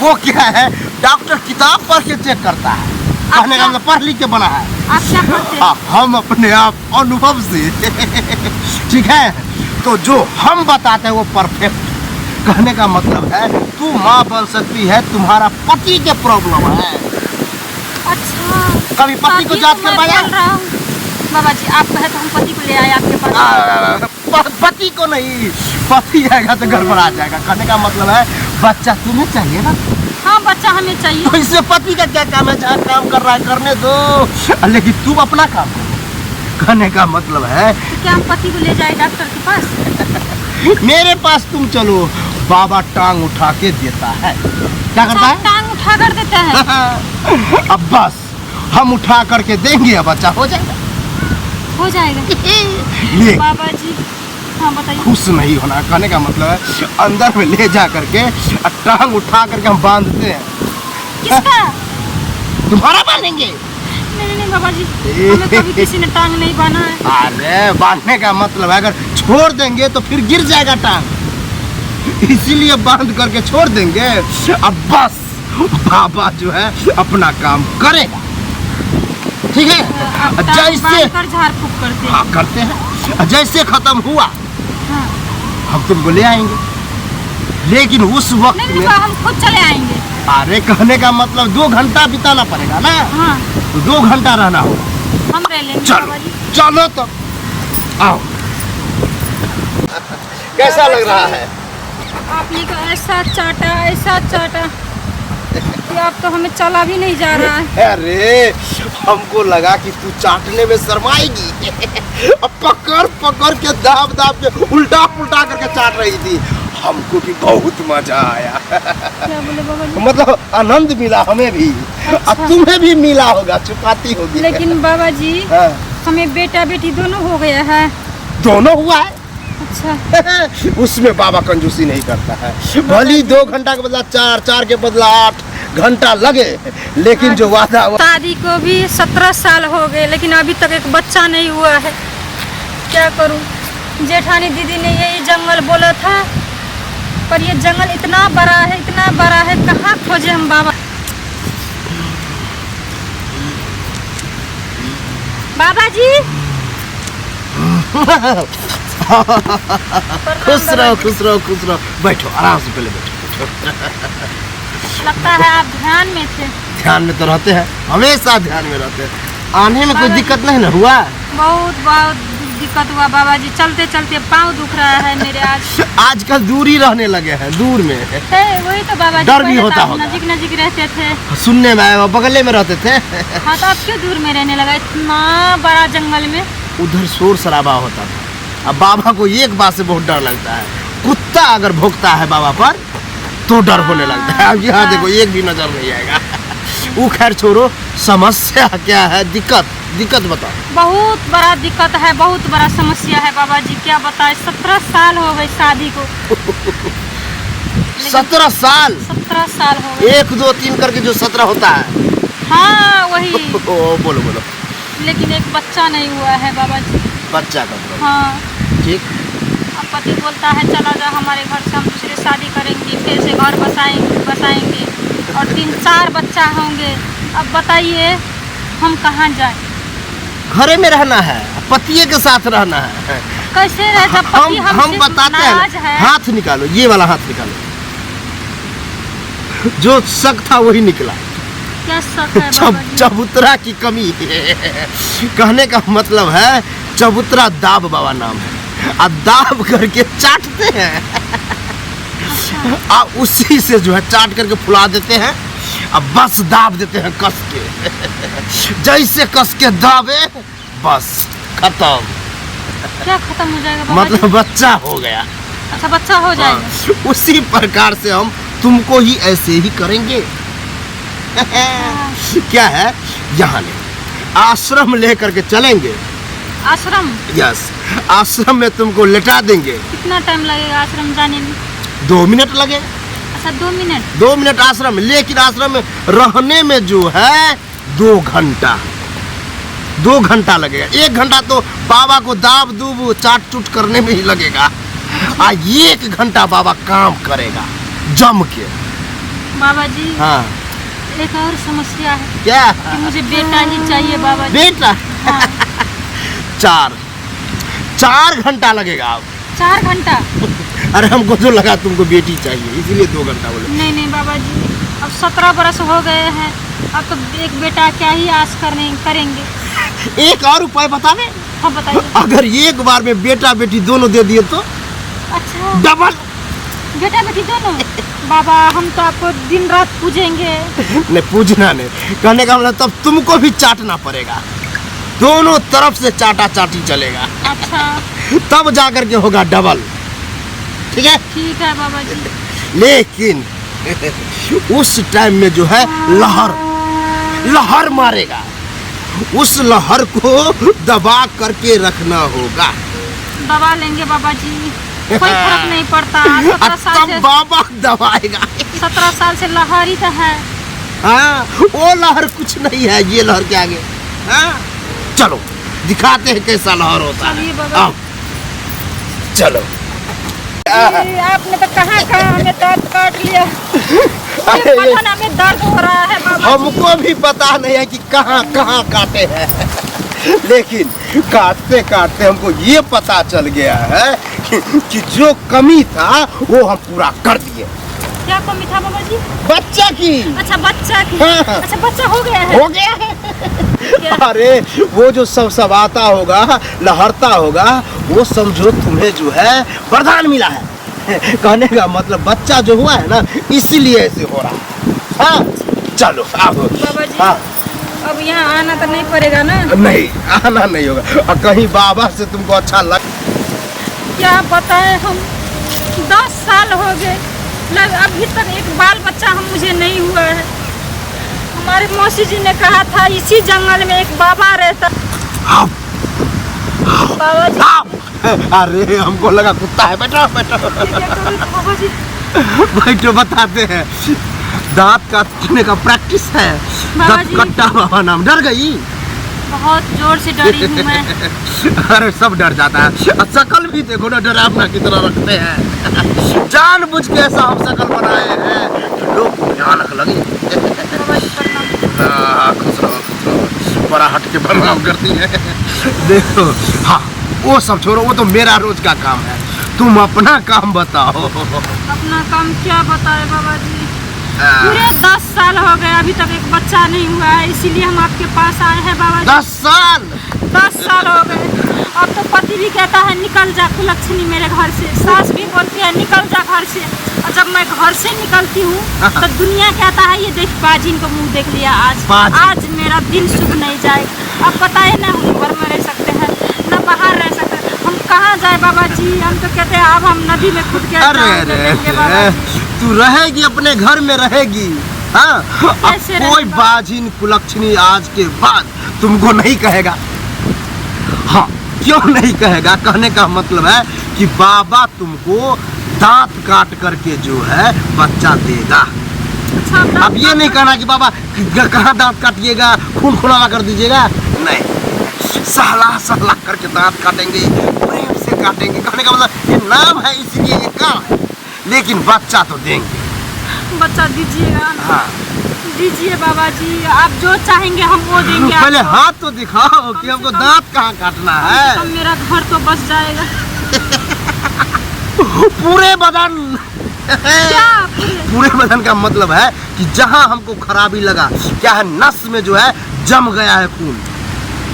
वो क्या है, डॉक्टर किताब पढ़ के चेक करता है, कहने का मतलब पढ़ लिख के बना है। आप क्या करते हैं? हम अपने आप अनुभव से। ठीक है, तो जो हम बताते हैं वो परफेक्ट। कहने का मतलब है तू माँ बन सकती है, तुम्हारा पति के प्रॉब्लम है। अच्छा, कभी पति को तभी जांच तो मैं करवाया? बोल रहा हूँ। बाबा जी, आप कहे तो हम पति को ले आए आपके पास। पति को नहीं, पति आएगा तो गड़बड़ा जाएगा। कहने का मतलब है बच्चा तुम्हें चाहिए ना, हाँ, बच्चा हमें चाहिए। तो इससे पति का क्या काम है, जहाँ काम कर रहा है करने दो, लेकिन तुम अपना काम करो। कहने का मतलब है तो क्या हम पति को ले जाए डॉक्टर के पास? मेरे पास तुम चलो, बाबा टांग उठा के देता है। क्या करता है? टांग उठा कर देता है। अब बस हम उठा करके देंगे, अब बच्चा हो जाएगा। हो जाएगा। ये बाबा जी, हाँ बताइए। खुश नहीं होना, कहने का मतलब है अंदर में ले जा करके और टांग उठा करके हम बांधते हैं। किसका? तुम्हारा बांधेंगे? नहीं नहीं बाबा जी, हमें कभी किसी ने टांग नहीं बांधा है। अरे बांधने का मतलब है अगर छोड़ देंगे तो फिर गिर जाएगा टांग, इसीलिए बांध करके छोड़ देंगे। अब बस बाबा जो है अपना काम करेगा, ठीक है? आप टांग जैसे बांधकर झाड़ फूक करते हैं। हाँ करते हैं, जैसे खत्म हुआ हाँ। हम तुमको ले आएंगे, लेकिन उस वक्त नहीं में नहीं, हम खुद चले आएंगे। अरे कहने का मतलब 2 घंटा बिताना पड़ेगा ना, हाँ, तो 2 घंटा रहना होगा। हम रह लेंगे चलो बाबा जी। चलो तो आओ। कैसा लग रहा है? आपने तो ऐसा चाटा कि अब तो हमें चला भी नहीं जा रहा है। अरे हमको लगा कि तू चाटने में शर्माएगी। अब पकड़ पकड़ के दाब दाब के उल्टा पुल्टा करके चाट रही थी, हमको भी बहुत मजा आया। क्या बोले बाबा जी? मतलब आनंद मिला हमें भी, अच्छा। और तुम्हें भी मिला होगा, चुपाती होगी। लेकिन बाबा जी, हाँ, हमें बेटा बेटी दोनों हो गया है। दोनों हुआ है? अच्छा। उसमें बाबा कंजूसी नहीं करता है। भली 2 घंटा के बदला 4, 4 के बदला 8 घंटा लगे, लेकिन जो वादा शादी को भी 17 साल हो गए, लेकिन अभी तक एक बच्चा नहीं हुआ है। क्या करूं? जेठानी दीदी ने यही जंगल बोला था, पर ये जंगल इतना बड़ा है, इतना बड़ा है, कहाँ खोजे हम बाबा। बाबा जी खुश रहो, खुश रहो, खुश रहो। बैठो, आराम से पहले बैठो। लगता है आप ध्यान में थे। ध्यान में तो रहते हैं, हमेशा ध्यान में रहते हैं। आने में कोई दिक्कत नहीं ना हुआ? बहुत बहुत दिक्कत हुआ बाबा जी, चलते चलते पाँव दुख रहा है मेरे आज। आजकल दूरी रहने लगे हैं, दूर में वही तो बाबा जी, डर भी होता होगा। नजीक नजीक रहते थे, सुनने में आया बगले में रहते थे। हाँ तो अब क्यों दूर में रहने लगा इतना बड़ा जंगल में? उधर शोर शराबा होता था। अब बाबा को एक बात से बहुत डर लगता है, कुत्ता अगर भौंकता है बाबा पर तो डर होने लगता है। अब यहाँ देखो, एक भी नजर नहीं आएगा। वो खैर छोड़ो, समस्या क्या है? दिक्कत बताओ। बहुत बड़ा दिक्कत है, बहुत बड़ा समस्या है बाबा जी, क्या बताए। 17 साल हो गए शादी को। 17 साल? 17 साल हो गए। 1, 2, 3 करके जो 17 होता है। हाँ वही। बोलो बोलो। लेकिन एक बच्चा नहीं हुआ है बाबा जी। बच्चा का प्रॉब्लम। हाँ ठीक। अब पति बोलता है चला जा हमारे घर से, हम दूसरी शादी करेंगे, फिर से घर बसाएंगे और 3-4 बच्चा होंगे। अब बताइए हम कहाँ जाएं? घरे में रहना है, पतिये के साथ रहना है। कैसे रहे जब पति हम बताते हैं। हाथ निकालो, ये वाला हाथ निकालो। जो शक था वही निकला। क्या शक है बाबा जी? चबूतरा की कमी है। कहने का मतलब है चबूतरा दाब बाबा नाम है। अब दाब करके चाटते हैं। अब उसी से जो है चाट करके फुला देते हैं। अब बस दाब देते हैं कस के। जैसे कस के दाबे बस खत्म। क्या खत्म हो जाएगा बाबा मतलब बच्चा हो गया। अच्छा बच्चा हो जाएगा। उसी प्रकार से हम तुमको ही ऐसे ही करेंगे। क्या है, यहाँ ले आश्रम लेकर के चलेंगे। आश्रम? यस, आश्रम में तुमको लेटा देंगे। कितना टाइम लगेगा आश्रम जाने में? 2 मिनट लगे। अच्छा 2 मिनट? 2 मिनट आश्रम में, लेकिन आश्रम में रहने में जो है 2 घंटा। 2 घंटा लगेगा। 1 घंटा तो बाबा को दाब दूब चाट चूट करने में ही लगेगा। 1 घंटा बाबा काम करेगा जम के। बाबा जी हाँ, एक और समस्या है। क्या? कि मुझे बेटा ही चाहिए बाबा जी। बेटा? हाँ। 4 घंटा लगेगा। अब 4 घंटा? अरे हमको तो लगा तुमको बेटी चाहिए, इसीलिए 2 घंटा बोले। नहीं नहीं बाबा जी, अब 17 बरस हो गए हैं, अब तो एक बेटा क्या ही आस करेंगे। एक और उपाय बता दें? हाँ बताइए। अगर एक बार में बेटा बेटी दोनों दे दिए तो? अच्छा डबल। बेटा बेटी दोनों? बाबा हम तो आपको दिन रात पूजेंगे। नहीं पूजना नहीं, कहने का मतलब तब तुमको भी चाटना पड़ेगा। दोनों तरफ से चाटा चाटी चलेगा। अच्छा तब जाकर के होगा डबल। ठीक है? ठीक है बाबा जी। लेकिन उस टाइम में जो है लहर मारेगा। उस लहर को दबा करके रखना होगा। दबा लेंगे बाबा जी, कोई फर्क नहीं पड़ता। 17 साल से बाबा दबाएगा। 17 साल से लहर ही तो है। हाँ, वो लहर कुछ नहीं है, ये लहर के आगे। हाँ? चलो दिखाते हैं कैसा लहर होता है। आओ चलो। आपने तो कहाँ हमें दर्द काट लिया। हमें दर्द हो रहा है बाबा। हमको भी पता नहीं है कि कहाँ कहाँ काटे हैं, लेकिन काटते काटते हमको ये पता चल गया है कि जो कमी था वो हम पूरा कर दिए। क्या कमी था बाबा जी? बच्चा की। अच्छा बच्चा की। हाँ। अच्छा बच्चा हो गया है? हो गया है। अरे वो जो सब आता होगा, लहरता होगा, वो समझो तुम्हें जो है वरदान मिला है। कहने का मतलब बच्चा जो हुआ है ना, इसीलिए ऐसे हो रहा है। हाँ चलो आप बाबा जी। हाँ। अब यहाँ आना तो नहीं पड़ेगा ना? नहीं, आना नहीं होगा। और कहीं बाबा से तुमको अच्छा लग। क्या बताएं हम, 10 साल हो गए, अभी तक एक बाल बच्चा मुझे नहीं हुआ है। हमारे मौसी जी ने कहा था इसी जंगल में एक बाबा रहता। आओ, बाबा जी आओ। अरे हमको लगा कुत्ता है। बैठो बैठो बाबा जी। बैठो, बताते हैं। दांत काटने का प्रैक्टिस है। बाबा दांत जी। कट्टा बाबा नाम। डर गई? बहुत जोर से डरी हूँ मैं। अरे सब डर जाता है। शकल भी देखो ना, डरावना की तरह रखते हैं। जानबूझ के ऐसा हम शकल बनाए हैं कि लोग को भयानक लगे। बाबा जी प्रणाम। खुश रहो, खुश रहो। बड़ा हट के प्रणाम करती है। देखो, हाँ वो सब छोड़ो, वो तो मेरा रोज का काम है। तुम अपना काम बताओ। अपना काम क्या बताए बाबा जी? पूरे 10 साल हो गए, अभी तक एक बच्चा नहीं हुआ है, इसीलिए हम आपके पास आए हैं बाबा जी। 10 साल? 10 साल हो गए। अब तो पति भी कहता है निकल जा कुलक्षणी मेरे घर से, सास भी बोलती है निकल जा घर से। और जब मैं घर से निकलती हूँ तो दुनिया कहता है ये देख बाजिन को मुंह देख लिया आज मेरा दिन शुभ नहीं जाएगा। अब बताए ना, हम घर में रह सकते हैं न बाहर रह सकते हैं, हम कहाँ जाए बाबा जी? हम तो कहते हैं अब हम नदी में कूद के जाएंगे बाबा जी। तू रहेगी अपने घर में रहेगी। हाँ, अब कोई बाजिन कुलक्षणी आज के बाद तुमको नहीं कहेगा। हाँ, क्यों नहीं कहेगा? कहने का मतलब है कि बाबा तुमको दांत काट करके जो है बच्चा देगा। अच्छा, अब ये नहीं कहना कि बाबा कहाँ दांत काटिएगा, खून खुलावा कर दीजिएगा। नहीं, सहला सहला करके दांत काटेंगे, प्रेम से काटेंगे। कहने का मतलब ये नाम है इसलिए ये काम है, लेकिन बच्चा तो देंगे। बच्चा दीजिएगा। हाँ दीजिए बाबा जी, आप जो चाहेंगे हम वो देंगे। पहले हाथ तो दिखाओ कि हमको दांत कहाँ काटना है। तो मेरा घर तो बस जाएगा। पूरे बदन। क्या पूरे बदन का मतलब है कि जहाँ हमको खराबी लगा, क्या है, नस में जो है जम गया है खून।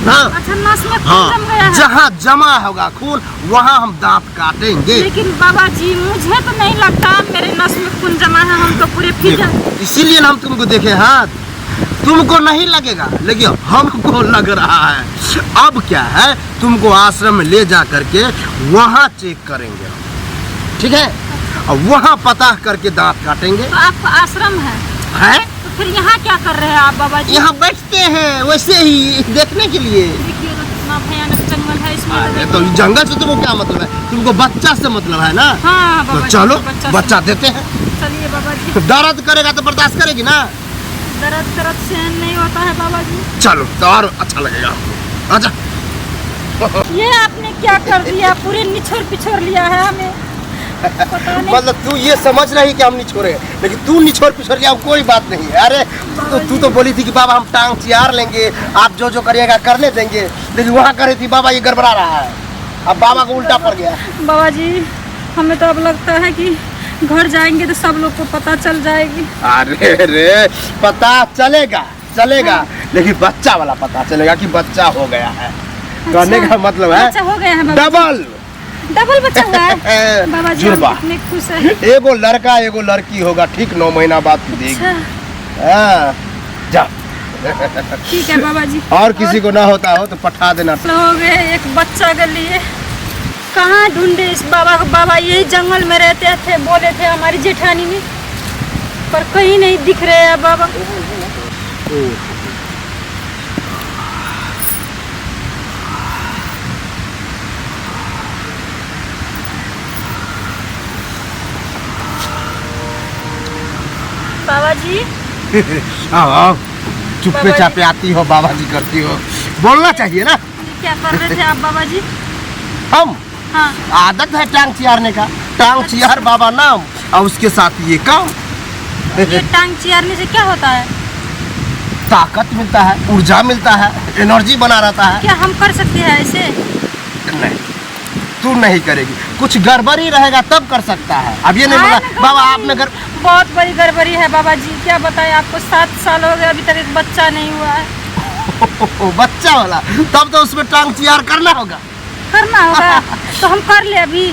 हाँ, अच्छा, नस में खून हाँ, जम गया है। जहाँ जमा होगा खून वहाँ हम दांत काटेंगे। लेकिन बाबा जी मुझे तो नहीं लगता मेरे नस में खून जमा है, हम तो पूरे फिट हैं। इसीलिए हम तुमको देखे हाथ। तुमको नहीं लगेगा, लेकिन हमको लग रहा है। अब क्या है, तुमको आश्रम में ले जा करके वहाँ चेक करेंगे, ठीक है? और वहाँ पता करके दांत काटेंगे। तो आपका आश्रम है? तो फिर यहाँ क्या कर रहे हैं आप बाबा जी? यहाँ बैठते हैं वैसे ही देखने के लिए। देखिए ना कितना भयानक जंगल है इसमें। अरे तो जंगल से तुमको क्या मतलब है? तुमको बच्चा से मतलब है ना? हाँ बाबा तो जी, चलो बच्चा देते हैं। चलिए बाबा जी। दर्द करेगा तो बर्दाश्त करेगी ना? दर्द सहन नहीं होता है बाबा जी। चलो तो और अच्छा लगेगा। अच्छा, ये आपने क्या कर दिया? पूरे निछोड़ पिछोड़ लिया है हमें। पता नहीं। मतलब तू ये समझ रही कि हम नहीं छोड़े, लेकिन तू निछोड़ पिछोड़ लिया, कोई बात नहीं है। अरे तू तो बोली थी कि बाबा हम टांग चियार लेंगे, आप जो जो करिएगा करने देंगे, लेकिन वहाँ करे थी बाबा ये गड़बड़ा रहा है। अब बाबा को उल्टा पड़ गया। बाबा जी हमें तो अब लगता है कि घर जाएंगे तो सब लोग को पता चल जाएगी। अरे रे, पता चलेगा, लेकिन बच्चा वाला पता चलेगा कि बच्चा हो गया है। कहने का मतलब है बच्चा हो गया है बाबा जी। डबल बच्चा हुआ है बाबा जी। हम कितने खुश हैं। एगो लड़का एगो लड़की होगा, ठीक 9 महीना बाद तू देगी। अच्छा, जा। ठीक है बाबा जी। और किसी को ना होता हो तो पठा देना। हो गए एक बच्चा के लिए। कहाँ ढूंढे इस बाबा को? बाबा यही जंगल में रहते थे, बोले थे हमारी जेठानी में, पर कहीं नहीं दिख रहे हैं बाबा। बाबा जी आओ, चुप्पे बाबा चापे आती हो, बाबा जी करती हो, बोलना चाहिए ना। क्या कर रहे थे आप बाबा जी? हम हाँ, आदत है टांग चियारने का, टांग चियार बाबा नाम, और उसके साथ ये काम। ये टांग चियारने से क्या होता है? ताकत मिलता है, ऊर्जा मिलता है, एनर्जी बना रहता है। क्या हम कर सकते हैं ऐसे? नहीं, तू नहीं करेगी, कुछ गड़बड़ी रहेगा तब कर सकता है। अब ये नहीं हाँ, बोला बाबा आपने घर बहुत बड़ी गड़बड़ी है बाबा जी। क्या बताएं आपको, 7 साल हो गए, अभी तक एक बच्चा नहीं हुआ है। बच्चा वाला, तब तो उसमें टांग चियार करना होगा। करना होगा तो हम कर ले अभी।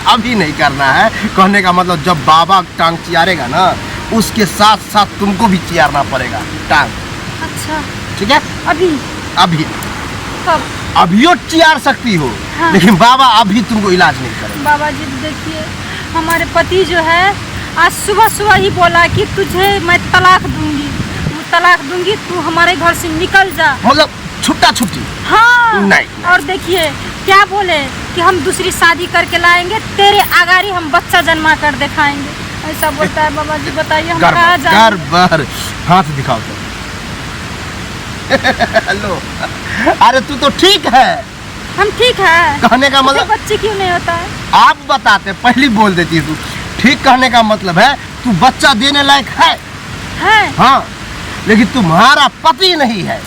अभी नहीं करना है। कहने का मतलब जब बाबा टांग चियारेगा ना, उसके साथ साथ तुमको भी चियारना पड़ेगा टांग। अच्छा, ठीक है? अभी अभी कब? अभियो चियार सकती हो, हाँ। लेकिन बाबा अभी तुमको इलाज नहीं करेगा। बाबा जी देखिए, हमारे पति जो है आज सुबह सुबह ही बोला कि तुझे मैं तलाक दूंगी, वो तलाक दूंगी, तू हमारे घर से निकल जा। मतलब छुट्टा छुट्टी? हाँ, नहीं। और देखिए क्या बोले, कि हम दूसरी शादी करके लाएंगे, तेरे आगारी हम बच्चा जन्मा कर दिखाएंगे। ऐसा बोलता है बाबा जी, बताइए हम कहाँ जाएं? बार हाथ दिखाओ तो। हेलो, अरे तू तो ठीक है। हम ठीक है, कहने का मतलब बच्चे क्यों नहीं होता है? आप बताते, पहली बोल देती तू। ठीक कहने का मतलब है तू बच्चा देने लायक है। हाँ, लेकिन तुम्हारा पति नहीं है।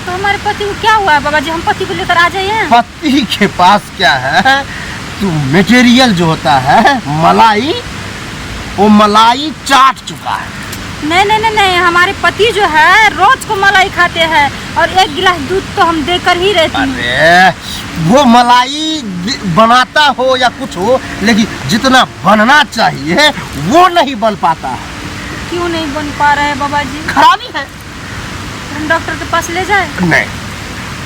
तो हमारे पति को क्या हुआ है बाबा जी? हम पति को लेकर आ जाइए। पति के पास क्या है, तू मटेरियल जो होता है मलाई, वो मलाई चाट चुका है। नहीं नहीं नहीं नहीं, हमारे पति जो है रोज को मलाई खाते हैं और 1 गिलास दूध तो हम देकर ही रहते हैं। अरे वो मलाई बनाता हो या कुछ हो, लेकिन जितना बनना चाहिए वो नहीं बन पाता है। क्यों नहीं बन पा रहा है बाबा जी? खराबी है। हम डॉक्टर के पास ले जाए? नहीं,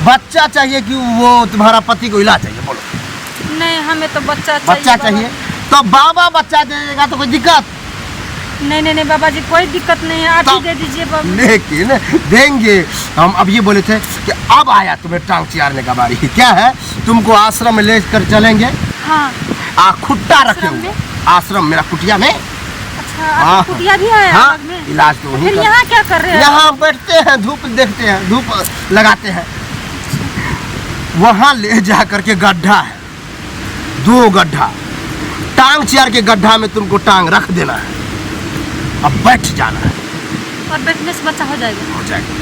बच्चा चाहिए कि वो तुम्हारा पति को इलाज चाहिए? बोलो। नहीं, हमें तो बच्चा चाहिए। तो बाबा बच्चा देगा तो कोई दिक्कत नहीं? नहीं नहीं बाबा जी, कोई दिक्कत नहीं है, आप ही दे दीजिए बाबा। लेकिन देंगे हम। अब ये बोले थे कि अब आया तुम्हें टांग चियारने का बारी। क्या है, तुमको आश्रम में लेकर चलेंगे। हाँ, खुट्टा रखे हुए आश्रम, मेरा कुटिया में। अच्छा, आपकी कुटिया भी है? हाँ, अलग में? इलाज तो वहीं। फिर यहाँ क्या कर रहे हैं? यहाँ बैठते हैं, धूप देखते हैं, धूप लगाते हैं। वहाँ ले जा करके गड्ढा है, 2 गड्ढा, टांग चियार के गड्ढा में तुमको टांग रख देना है। अब बैठ जाना है और बैठने से बच्चा हो जाएगा? हो जाएगा।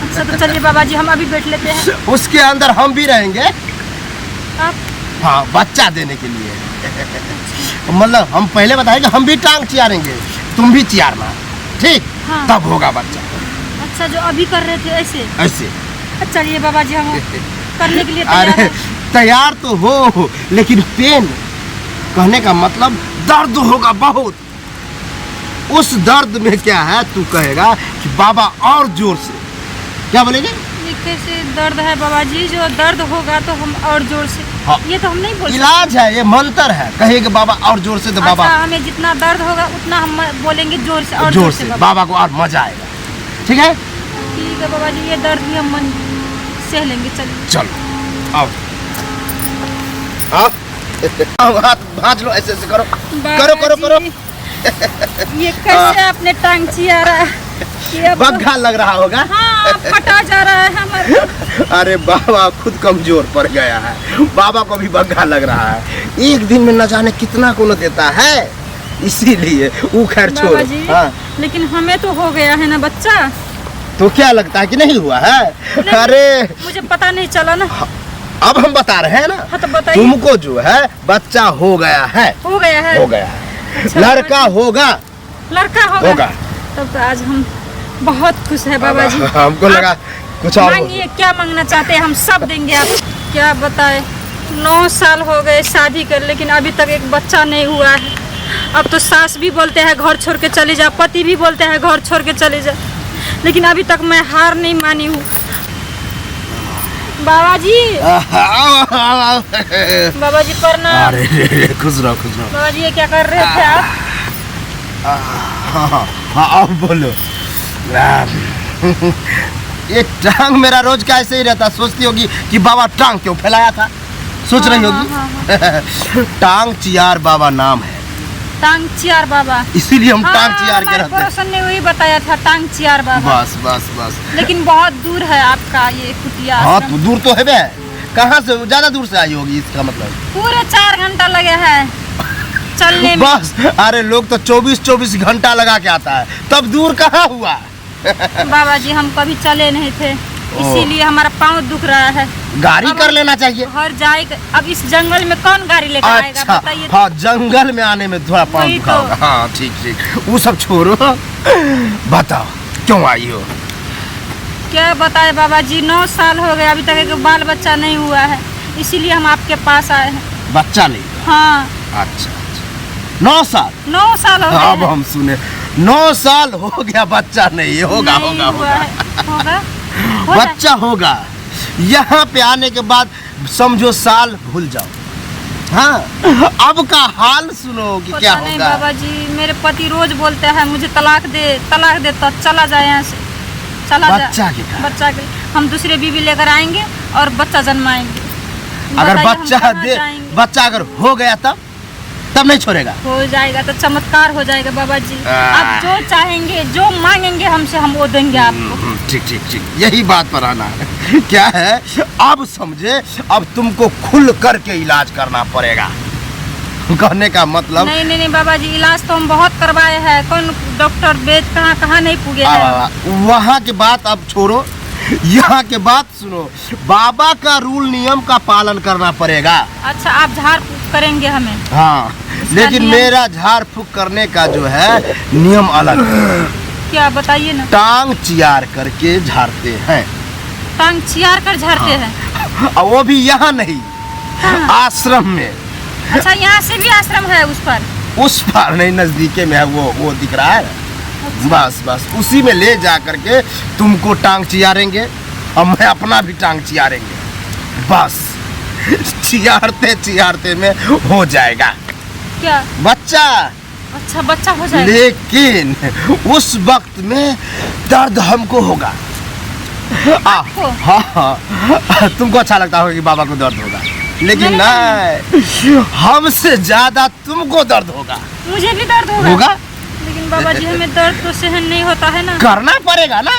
अच्छा, तो चलिए बाबा जी, हम अभी बैठ लेते हैं। उसके अंदर हम भी रहेंगे। आप? हाँ, बच्चा देने के लिए। मतलब हम पहले बताएंगे, हम भी टांग चियारेंगे, तुम भी चियारना, ठीक? हाँ। तब होगा बच्चा। अच्छा, जो अभी कर रहे थे ऐसे? ऐसे। चलिए बाबा जी, हम करने के लिए तैयार अरे हैं। तैयार तो हो, लेकिन पेन, कहने का मतलब दर्द होगा बहुत। उस दर्द में क्या है, तू कहेगा कि बाबा और जोर से। क्या बोलेंगे? ये कैसे दर्द है बाबा जी? जो दर्द होगा तो हम और जोर से। हाँ। ये तो हम नहीं बोल सकते। इलाज है, ये मंत्र है। कहेगा बाबा और जोर से, तो बाबा अच्छा, हमें जितना दर्द होगा उतना हम बोलेंगे जोर से, और जोर से बाबा को और मजा आएगा। ठीक है? ठीक है बाबा जी, ये दर्द भी हम मन सह लेंगे। चलिए चलो, आओ आओ, हाथ भांज लो, ऐसे ऐसे करो, करो करो करो। ये कैसे आपने टांग चियारा? ये बग्घा लग रहा होगा। हाँ, फटा जा रहा है हमारे। अरे बाबा खुद कमजोर पड़ गया है, बाबा को भी बग्घा लग रहा है। एक दिन में न जाने कितना को न देता है, इसीलिए वो खैर छोड़ो। बाबा जी, हाँ। लेकिन हमें तो हो गया है ना बच्चा। तो क्या लगता है कि नहीं हुआ है? अरे मुझे पता नहीं चला ना। अब हम बता रहे हैं ना। हाँ, तो बताइए। तुमको जो है बच्चा हो गया है। हो गया है? हो गया है। अच्छा, लड़का होगा। लड़का होगा। तब तो आज हम बहुत खुश है बाबा जी। हमको लगा कुछ और। मांगिए, क्या मांगना चाहते हैं, हम सब देंगे आप। क्या बताए, 9 साल हो गए शादी कर, लेकिन अभी तक एक बच्चा नहीं हुआ है। अब तो सास भी बोलते हैं घर छोड़ के चले जा, पति भी बोलते हैं घर छोड़ के चले जा, लेकिन अभी तक मैं हार नहीं मानी हूँ। बाबा जी, बाबा जी प्रणाम। अरे खुश रहो, खुश रहो। बाबा जी, ये क्या कर रहे थे आप? हाँ, अब बोलो। ये टांग मेरा रोज का ऐसे ही रहता। सोचती होगी कि बाबा टांग क्यों फैलाया था, सोच रही होगी। टांग चियार बाबा नाम है। टांग चियार बाबा, इसीलिए हम टांग चियार के हमारे रहते हैं। पड़ोसन ने वही बताया था, टांग चियार बाबा। बस बस बस। लेकिन बहुत दूर है आपका ये कुटिया हाँ, आश्रम। तो दूर तो है बे। कहाँ से, ज्यादा दूर से आई होगी इसका मतलब। पूरे 4 घंटा लगे हैं चलने में। बस, अरे लोग तो 24 घंटा लगा के आता है, तब दूर कहाँ हुआ। बाबा जी, हम कभी चले नहीं थे, इसीलिए हमारा पाँव दुख रहा है। गाड़ी कर लेना चाहिए। घर जाए, अब इस जंगल में कौन गाड़ी लेकर आएगा अच्छा, बताइए। हाँ, जंगल में आने में थोड़ा पाँव वही दुखा तो। होगा। हाँ, ठीक ठीक, वो सब छोड़ो। बताओ क्यों आई हो? क्या बताए बाबा जी, 9 साल हो गए, अभी तक एक बाल बच्चा नहीं हुआ है, इसीलिए हम आपके पास आए हैं। बच्चा नहीं हुआ? हाँ। अच्छा, 9 साल। 9 साल हो गए। अब हम सुने 9 साल हो गया, बच्चा नहीं होगा। नहीं होगा हुआ होगा है। होगा हो बच्चा होगा। यहाँ पे आने के बाद समझो साल भूल जाओ। हाँ, अब का हाल सुनो कि क्या पता नहीं होगा। बाबा जी, मेरे पति रोज बोलते हैं मुझे तलाक दे तो चला जाए यहाँ से, चला बच्चा जाए। के कारण। बच्चा के हम दूसरे बीवी लेकर आएंगे और बच्चा जन्माएंगे। अगर बताइए, हम बच्चा कहाँ दे, जाएंगे? बच्चा अगर हो गया तब नहीं छोड़ेगा। हो जाएगा तो चमत्कार हो जाएगा बाबा जी। आ। आप जो चाहेंगे, जो मांगेंगे हमसे, हम वो देंगे आपको। ठीक ठीक ठीक, यही बात पर आना है। क्या है, अब समझे, अब तुमको खुल करके इलाज करना पड़ेगा। कहने का मतलब नहीं नहीं नहीं बाबा जी, इलाज तो हम बहुत करवाए हैं। कौन डॉक्टर वेद कहाँ कहाँ नहीं पूगे हैं। वहाँ की बात अब छोड़ो, यहाँ के बात सुनो। बाबा का रूल नियम का पालन करना पड़ेगा। अच्छा, आप झाड़ फूक करेंगे हमें? हाँ, लेकिन नियम? मेरा झाड़ फूक करने का जो है नियम अलग है। क्या बताइए ना। टांग चियार करके झाड़ते हैं। टांग चियार कर झाड़ते हैं? और वो भी यहाँ नहीं, कहाँ? आश्रम में। अच्छा, यहाँ से भी आश्रम है उस पर? उस पार नहीं, नजदीके में है, वो दिख रहा है। अच्छा। बस उसी में ले जा करके तुमको टांग चियारेंगे और मैं अपना भी टांग चियारेंगे। बस चियारते चियारते में हो जाएगा क्या बच्चा। अच्छा, बच्चा हो जाएगा? लेकिन उस वक्त में दर्द हमको होगा। आपको? हाँ, तुमको अच्छा लगता होगा कि बाबा को दर्द होगा, लेकिन नहीं, हमसे ज्यादा तुमको दर्द होगा। मुझे भी दर्द होगा? होगा। लेकिन बाबा जी, हमें दर्द तो सहन नहीं होता है ना। करना पड़ेगा ना।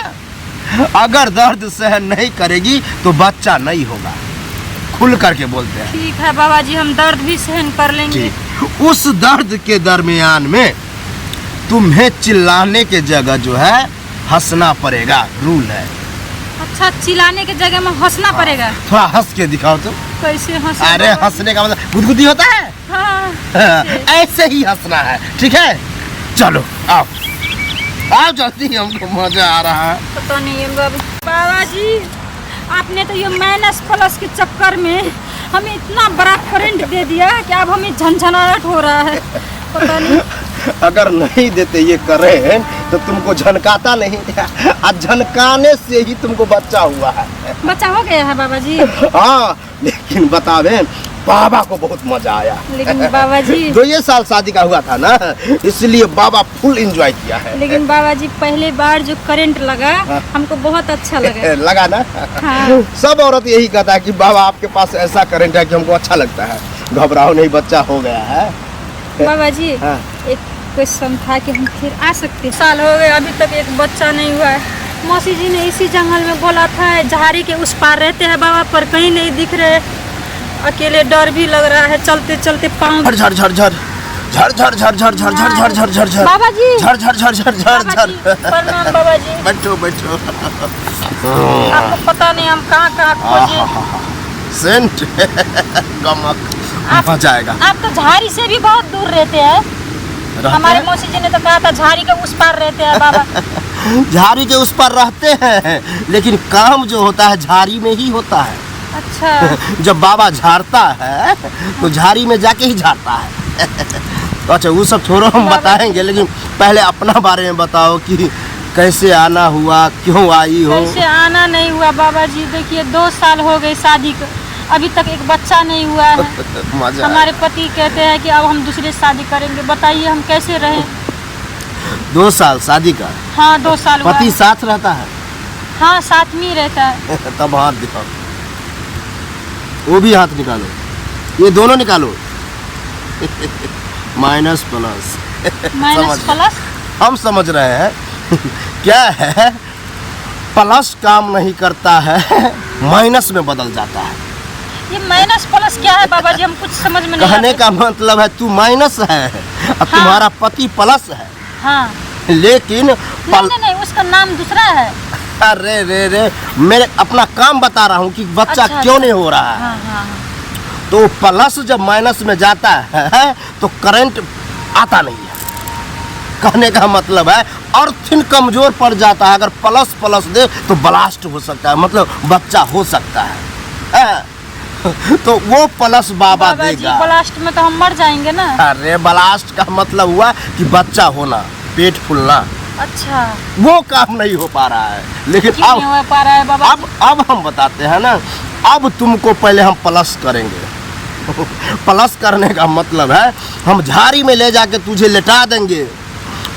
अगर दर्द सहन नहीं करेगी तो बच्चा नहीं होगा। खुल करके बोलते हैं। ठीक है बाबा जी, हम दर्द भी सहन कर लेंगे। ठीक। उस दर्द के दरमियान में तुम्हें चिल्लाने के जगह जो है हंसना पड़ेगा, रूल है। अच्छा, चिल्लाने के जगह में हंसना पड़ेगा? थोड़ा हंस के दिखाओ तुम। कैसे हंस? अरे हंसने का मतलब गुदगुदी होता है। हाँ, ऐसे ही हंसना है, ठीक है। चलो आओ आओ जल्दी, हमको मजा आ रहा है। पता नहीं है बाबा जी, आपने तो ये माइनस प्लस के चक्कर में हमें इतना बड़ा करंट दे दिया कि अब हमें झंझनाहट हो रहा है। पता नहीं, अगर नहीं देते ये करें तो तुमको झनकाता नहीं, आज झनकाने से ही तुमको बच्चा हुआ है। बच्चा हो गया है बाबा जी? हाँ, लेकिन बतावे बाबा को बहुत मजा आया। लेकिन बाबा जी 2 साल शादी का हुआ था ना, इसलिए बाबा फुल एंजॉय किया है। लेकिन बाबा जी, पहले बार जो करंट लगा हमको बहुत अच्छा लगा। लगा ना? हाँ। सब औरत यही कहता है कि बाबा आपके पास ऐसा करंट है कि हमको अच्छा लगता है। घबराओ नहीं, बच्चा हो गया है। बाबा जी, हाँ। एक क्वेश्चन था कि हम फिर आ सकते? साल हो गए, अभी तक एक बच्चा नहीं हुआ है। मौसी जी ने इसी जंगल में बोला था, झाड़ी के उस पार रहते हैं बाबा, पर कहीं नहीं दिख रहे। अकेले डर भी लग रहा है, चलते चलते पाँव झर झर झर झर झर झर झर झर झर झर झर झर झर झर बाबा जी, झर झर झर झर झर बाबा जी, झर। प्रणाम बाबा जी। बैठो बैठो। आपको पता नहीं हम कहाँ कहाँ खोजे। सेंट गमक आ जाएगा। आप तो झाड़ी से भी बहुत दूर रहते हैं। हमारे मौसी जी ने तो कहा था झाड़ी के उस पार रहते हैं बाबा। झाड़ी के उस पर रहते हैं, लेकिन काम जो होता है झाड़ी में ही होता है। अच्छा। जब बाबा झाड़ता है तो झाड़ी में जाके ही झाड़ता है। अच्छा, वो सब छोड़ो, हम बताएंगे, लेकिन पहले अपना बारे में बताओ कि कैसे आना हुआ, क्यों आई हो? कैसे आना नहीं हुआ बाबा जी, देखिए 2 साल हो गए शादी को, अभी तक एक बच्चा नहीं हुआ है। मजा हमारे पति कहते हैं कि अब हम दूसरे शादी करेंगे, बताइए हम कैसे रहें? 2 साल शादी का? हाँ, 2 साल हुआ पति है। साथ रहता है? हाँ, साथ में ही रहता है। तब हाथ दिखाओ, वो भी हाथ निकालो, ये दोनों निकालो। Minus plus. Minus plus? हम समझ रहे हैं। क्या है, प्लस काम नहीं करता है, माइनस में बदल जाता है। ये माइनस प्लस क्या है बाबा जी, हम कुछ समझ में नहीं कहने आता। का मतलब है तू माइनस है और तुम्हारा पति प्लस है। हाँ। लेकिन नहीं, उसका नाम दूसरा है। अरे रे रे, मैं अपना काम बता रहा हूँ कि बच्चा अच्छा, क्यों नहीं हो रहा है। हाँ, हाँ, हाँ। तो प्लस जब माइनस में जाता है तो करंट आता नहीं है। कहने का मतलब है अर्थिन कमजोर पड़ जाता है। अगर प्लस प्लस दे तो ब्लास्ट हो सकता है, मतलब बच्चा हो सकता है। तो वो प्लस बाबा जी, देगा। ब्लास्ट में तो हम मर जाएंगे ना। अरे ब्लास्ट का मतलब हुआ कि बच्चा होना, पेट फूलना। अच्छा, वो काम नहीं हो पा रहा है। लेकिन क्यों नहीं हो पा रहा है बाबा? अब हम बताते हैं ना। अब तुमको पहले हम प्लस करेंगे। प्लस करने का मतलब है हम झाड़ी में ले जाके तुझे लेटा देंगे।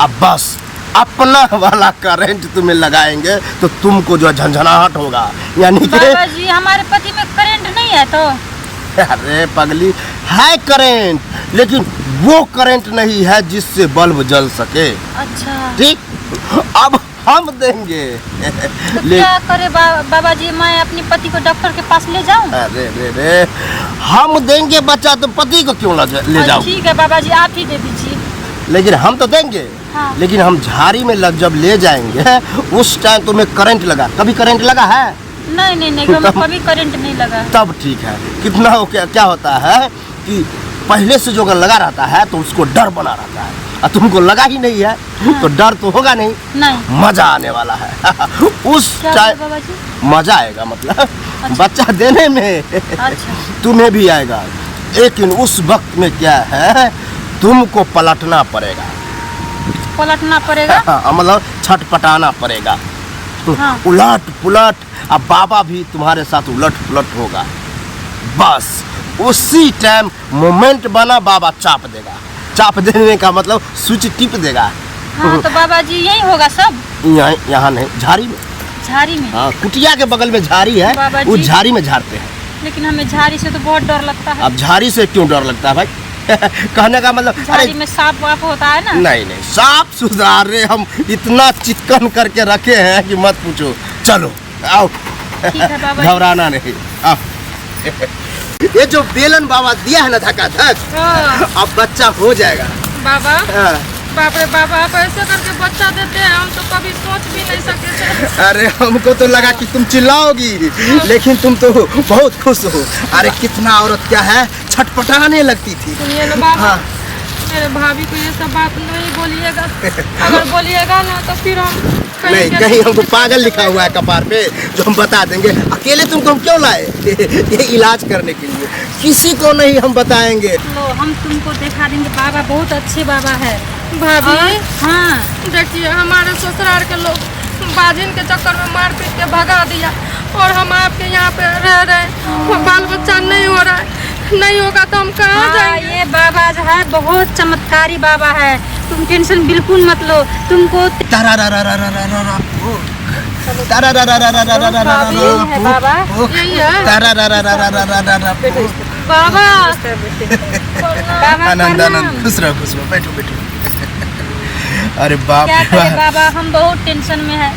अब बस अपना वाला करंट तुम्हें लगाएंगे तो तुमको जो झंझनाहट होगा, यानी कि बाबा जी, हमारे पति में करंट नहीं है तो अरे पगली, है करंट, लेकिन वो करंट नहीं है जिससे बल्ब जल सके। अच्छा, ठीक, अब हम देंगे। तो क्या करे बाबा जी, मैं अपने पति को डॉक्टर के पास ले जाऊं? अरे रे रे, हम देंगे बच्चा, तो पति को क्यों ले जाओ? ठीक है बाबा जी, आप ही दे दीजिए। लेकिन हम तो देंगे। हाँ। लेकिन हम झाड़ी में जब ले जाएंगे उस टाइम तुम्हें करंट लगा, कभी करंट लगा है? नहीं नहीं नहीं, कभी करंट नहीं लगा। तब ठीक है। कितना हो क्या होता है कि पहले से जो अगर लगा रहता है तो उसको डर बना रहता है, और तुमको लगा ही नहीं है। हाँ। तो डर तो होगा नहीं, मजा आने वाला है। उस टाइम बाबा जी मजा आएगा, मतलब अच्छा। बच्चा देने में अच्छा। तुम्हें भी आएगा, लेकिन उस वक्त में क्या है, तुमको पलटना पड़ेगा। पलटना पड़ेगा? मतलब छटपटाना पड़ेगा। हाँ। उलट पुलट, अब बाबा भी तुम्हारे साथ उलट पुलट होगा। बस उसी टाइम मोमेंट बना, बाबा चाप देगा। चाप देने का मतलब स्विच टिप देगा। हाँ, तो बाबा जी यही होगा सब? यहाँ नहीं, झाड़ी में। झाड़ी में? हाँ, कुटिया के बगल में झाड़ी है, उस झाड़ी में झाड़ते हैं। लेकिन हमें झाड़ी से तो बहुत डर लगता है। अब झाड़ी से क्यों डर लगता है भाई? कहने का मतलब, झाड़ी में सांप वाप होता है ना? नहीं नहीं, सांप सुधार रहे हम, इतना चिकन करके रखे हैं कि मत पूछो। चलो आओ, ठीक है बाबा। घबराना नहीं, आओ। ये जो बेलन बाबा दिया है ना, धक्का धक, अब बच्चा हो जाएगा। बाबा, हाँ। बाप रे बाबा, आप ऐसे करके बच्चा देते हैं, हम तो कभी सोच भी नहीं सके थे। अरे हमको तो लगा कि तुम चिल्लाओगी, लेकिन तुम तो बहुत खुश हो। अरे कितना औरत क्या है, छटपटाने लगती थी। सुनिए लो बाबा, हाँ। मेरे भाभी को ये सब बात नहीं बोलिएगा। अगर बोलिएगा ना तो फिर हम नहीं, कहीं हमको पागल लिखा हुआ है कपार पे, जो हम बता देंगे। अकेले तुमको हम क्यों लाए? ये इलाज करने के लिए, किसी को नहीं हम बताएंगे। लो, हम तुमको दिखा देंगे, बाबा बहुत अच्छे बाबा है। भाभी, हाँ देखिए, हमारे ससुराल के लोग बाजिन के चक्कर में मार पीट के भगा दिया, और हम आपके यहाँ पे रह रहे हैं, बाल बच्चा नहीं हो रहा है। नहीं होगा तो हम कहाँ जाएंगे? ये बाबा जो है बहुत चमत्कारी बाबा है, तुम टेंशन बिल्कुल मत लो। तुमको आनंद, खुश रहो खुश रहो, बैठो बैठो। अरे बाप रे बाबा, हम बहुत टेंशन में है।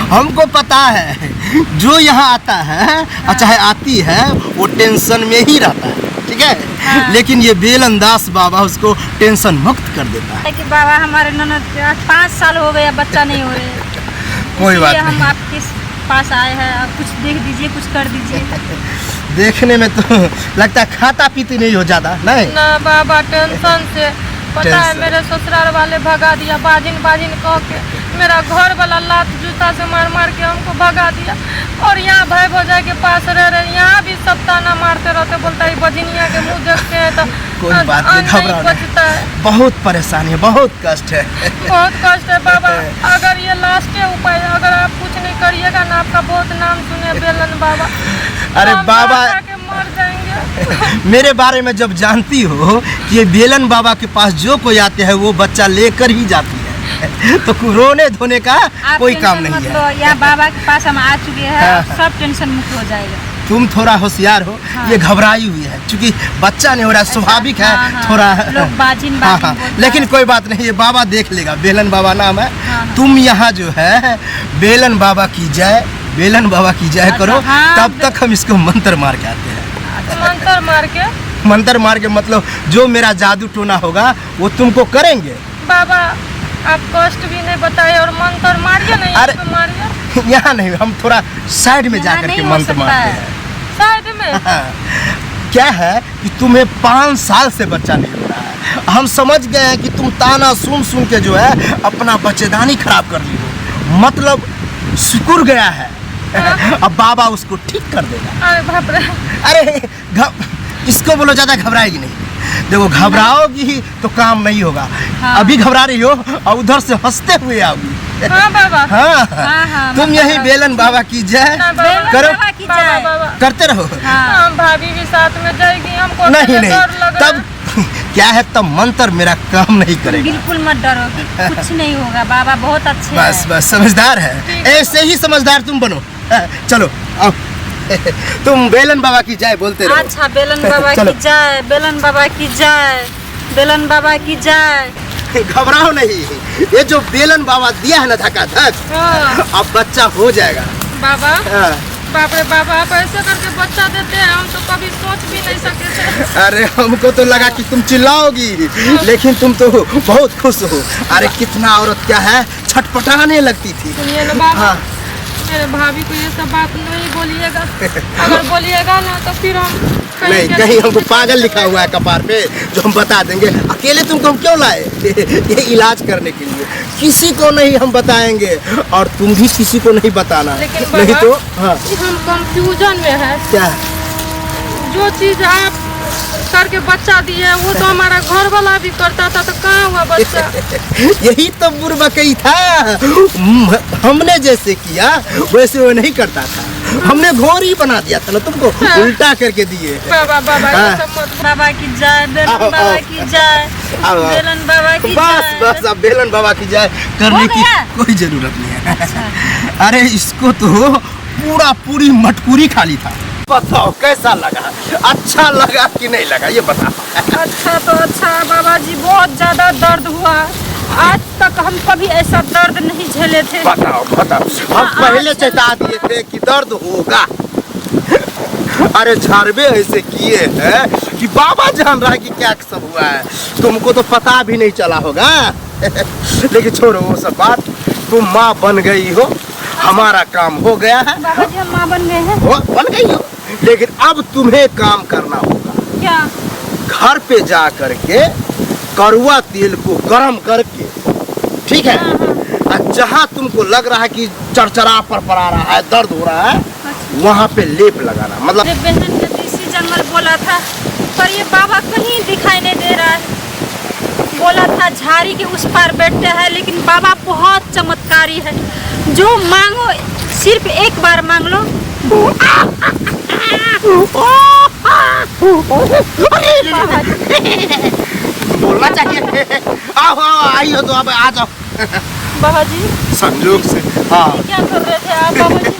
हमको पता है, जो यहाँ आता है चाहे आती है, वो टेंशन में ही रहता है, ठीक है। हाँ। लेकिन ये बेलंदास बाबा उसको टेंशन मुक्त कर देता है। कि बाबा, हमारे ननद 5 साल हो गए, बच्चा नहीं हो रहे। कोई बात नहीं, हम आपके पास आए हैं, आप कुछ देख दीजिए, कुछ कर दीजिए। देखने में तो लगता है खाता पीती नहीं हो ज्यादा, नहीं ना बाबा, टेंशन से पता है, मेरे ससुराल वाले भगा दिया, बाजिन बाजिन कह के। मेरा घर वाला लात जूता से मार मार के हमको भगा दिया, और यहाँ भाई भौजाई के पास रह रहे, यहाँ भी सब ताना मारते रहते, बोलता है बजिनिया के मुंह देखते हैं तो कोई बात नहीं, घबराओ बचता है। बहुत परेशानी है, बहुत कष्ट है। बहुत कष्ट है बाबा, अगर ये लास्ट उपाय, अगर आप कुछ नहीं करिएगा ना, आपका बहुत नाम सुने बेलन बाबा। अरे बाबा, मर जाएंगे। मेरे बारे में जब जानती हो कि ये बेलन बाबा के पास जो कोई आते हैं वो बच्चा लेकर ही जाती है, तो रोने धोने का कोई काम नहीं है। यहाँ बाबा के पास हम आ चुके हैं, हाँ। सब टेंशन मुक्त हो जाएगा। तुम थोड़ा होशियार हो। हाँ। ये घबराई हुई है, क्योंकि बच्चा नहीं हो रहा, स्वाभाविक है। हाँ, थोड़ा लोग बाजिन हाँ, लेकिन कोई बात नहीं, ये बाबा देख लेगा, बेलन बाबा नाम है। हाँ। तुम यहाँ जो है बेलन बाबा की जय, बेलन बाबा की जय करो। हाँ, तब तक हम इसको मंत्र मार के आते हैं। मंत्र मार के? मंत्र मार के मतलब जो मेरा जादू टोना होगा वो तुमको करेंगे। बाबा, आप कष्ट भी नहीं बताए और मंत्र मारिए नहीं। अरे यहाँ नहीं, हम थोड़ा साइड में जाकर के मंत्र मारते हैं। साइड में? हाँ। क्या है कि तुम्हें 5 साल से बच्चा नहीं हो रहा है, हम समझ गए हैं कि तुम ताना सुन सुन के जो है अपना बच्चेदानी खराब कर ली हो, मतलब सिकुड़ गया है। अब बाबा उसको ठीक कर देगा। अरे बाप रे। अरे इसको बोलो, ज्यादा घबराएगी नहीं। देखो, घबराओगी तो काम नहीं होगा। हाँ। अभी घबरा रही हो और उधर से हंसते हुए आओगी। हाँ बाबा। हाँ, हाँ, हाँ, तुम यही बेलन बाबा की जय करो, करते रहो। हाँ, भाभी भी साथ में जाएगी, हमको नहीं नहीं, तब क्या है, तब मंत्र मेरा काम नहीं करेगा। बिल्कुल मत डरो, कुछ नहीं होगा, बाबा बहुत अच्छे हैं। बस समझदार है, ऐसे ही समझदार तुम बनो। चलो आओ। तुम बेलन बाबा की जय बोलते रहो। अच्छा, बेलन बाबा चलो। की जय, बेलन बाबा की जय, बेलन बाबा की जय। घबराओ नहीं, ये जो बेलन बाबा दिया है ना धक्का-धक, हाँ, अब बच्चा हो जाएगा। बाबा, हाँ। बाप रे बाबा, आप ऐसे करके बच्चा देते हैं, हम तो कभी सोच भी नहीं सके थे। अरे हमको तो लगा कि तुम चिल्लाओगी, लेकिन तुम तो बहुत खुश हो। अरे कितना औरत क्या है छटपटाने लगती थी। सुनिए ना बाबा, हाँ। मेरे भाभी को ये सब बात नहीं बोलिएगा। अगर बोलिएगा ना तो फिर हम नहीं, कहीं हमको पागल लिखा हुआ है कपार पे, जो हम बता देंगे। अकेले तुमको हम क्यों लाए? ये इलाज करने के लिए, किसी को नहीं हम बताएंगे, और तुम भी किसी को नहीं बताना। लेकिन नहीं बाबा, तो हाँ हम कंफ्यूजन में है। क्या? जो चीज आप करके बच्चा दिए वो तो हमारा घर वाला भी करता था, तो कहाँ हुआ बच्चा? यही तो बुर्बकई था। हमने जैसे किया वैसे वो नहीं करता था, हमने घोरी बना दिया था ना तुमको, हाँ। उल्टा करके दिए। बाबा बाबा हाँ। ये सब मत। बाबा की जय, बेलन आओ, बाबा आओ। की जय, आओ, आओ। बेलन बाबा की बस जय। बस, अब बेलन बाबा की जय करने हो की गया? कोई जरूरत नहीं है। अरे इसको तो पूरी मटकूरी खाली था। बताओ कैसा लगा, अच्छा लगा कि नहीं लगा, ये बताओ। अच्छा तो अच्छा बाबा जी, बहुत ज्यादा दर्द हुआ। आज तक हम कभी ऐसा दर्द नहीं झेले थे। बताओ बताओ, हम पहले चेता दिए थे कि दर्द होगा। अरे झारबे ऐसे किए हैं कि बाबा जान रहा है कि क्या सब हुआ है, तुमको तो पता भी नहीं चला होगा। लेकिन छोड़ो वो सब बात, तुम माँ बन गई हो, हमारा काम हो गया है। बाबा जी हम माँ बन गए हैं। वो बन गई हो, लेकिन अब तुम्हें काम करना होगा। क्या? घर पे जा करके कड़वा तेल को गरम करके, ठीक है, और जहाँ तुमको लग रहा है कि चरचरा परपरा रहा है, दर्द हो रहा है, वहाँ पे लेप लगाना। मतलब मेरे बहन ने देसी जंगल बोला था, पर ये बाबा कहीं दिखाई नहीं दे रहा है। बोला था झाड़ी के उस पार बैठते हैं, लेकिन बाबा बहुत चमत्कारी है। जो मांगो सिर्फ एक बार मांग लो। बोलना चाहिए। आओ आओ, आई हो तो अब आ जाओ। बाबा जी संजोग से, हाँ क्या कर रहे थे आप बाबा जी?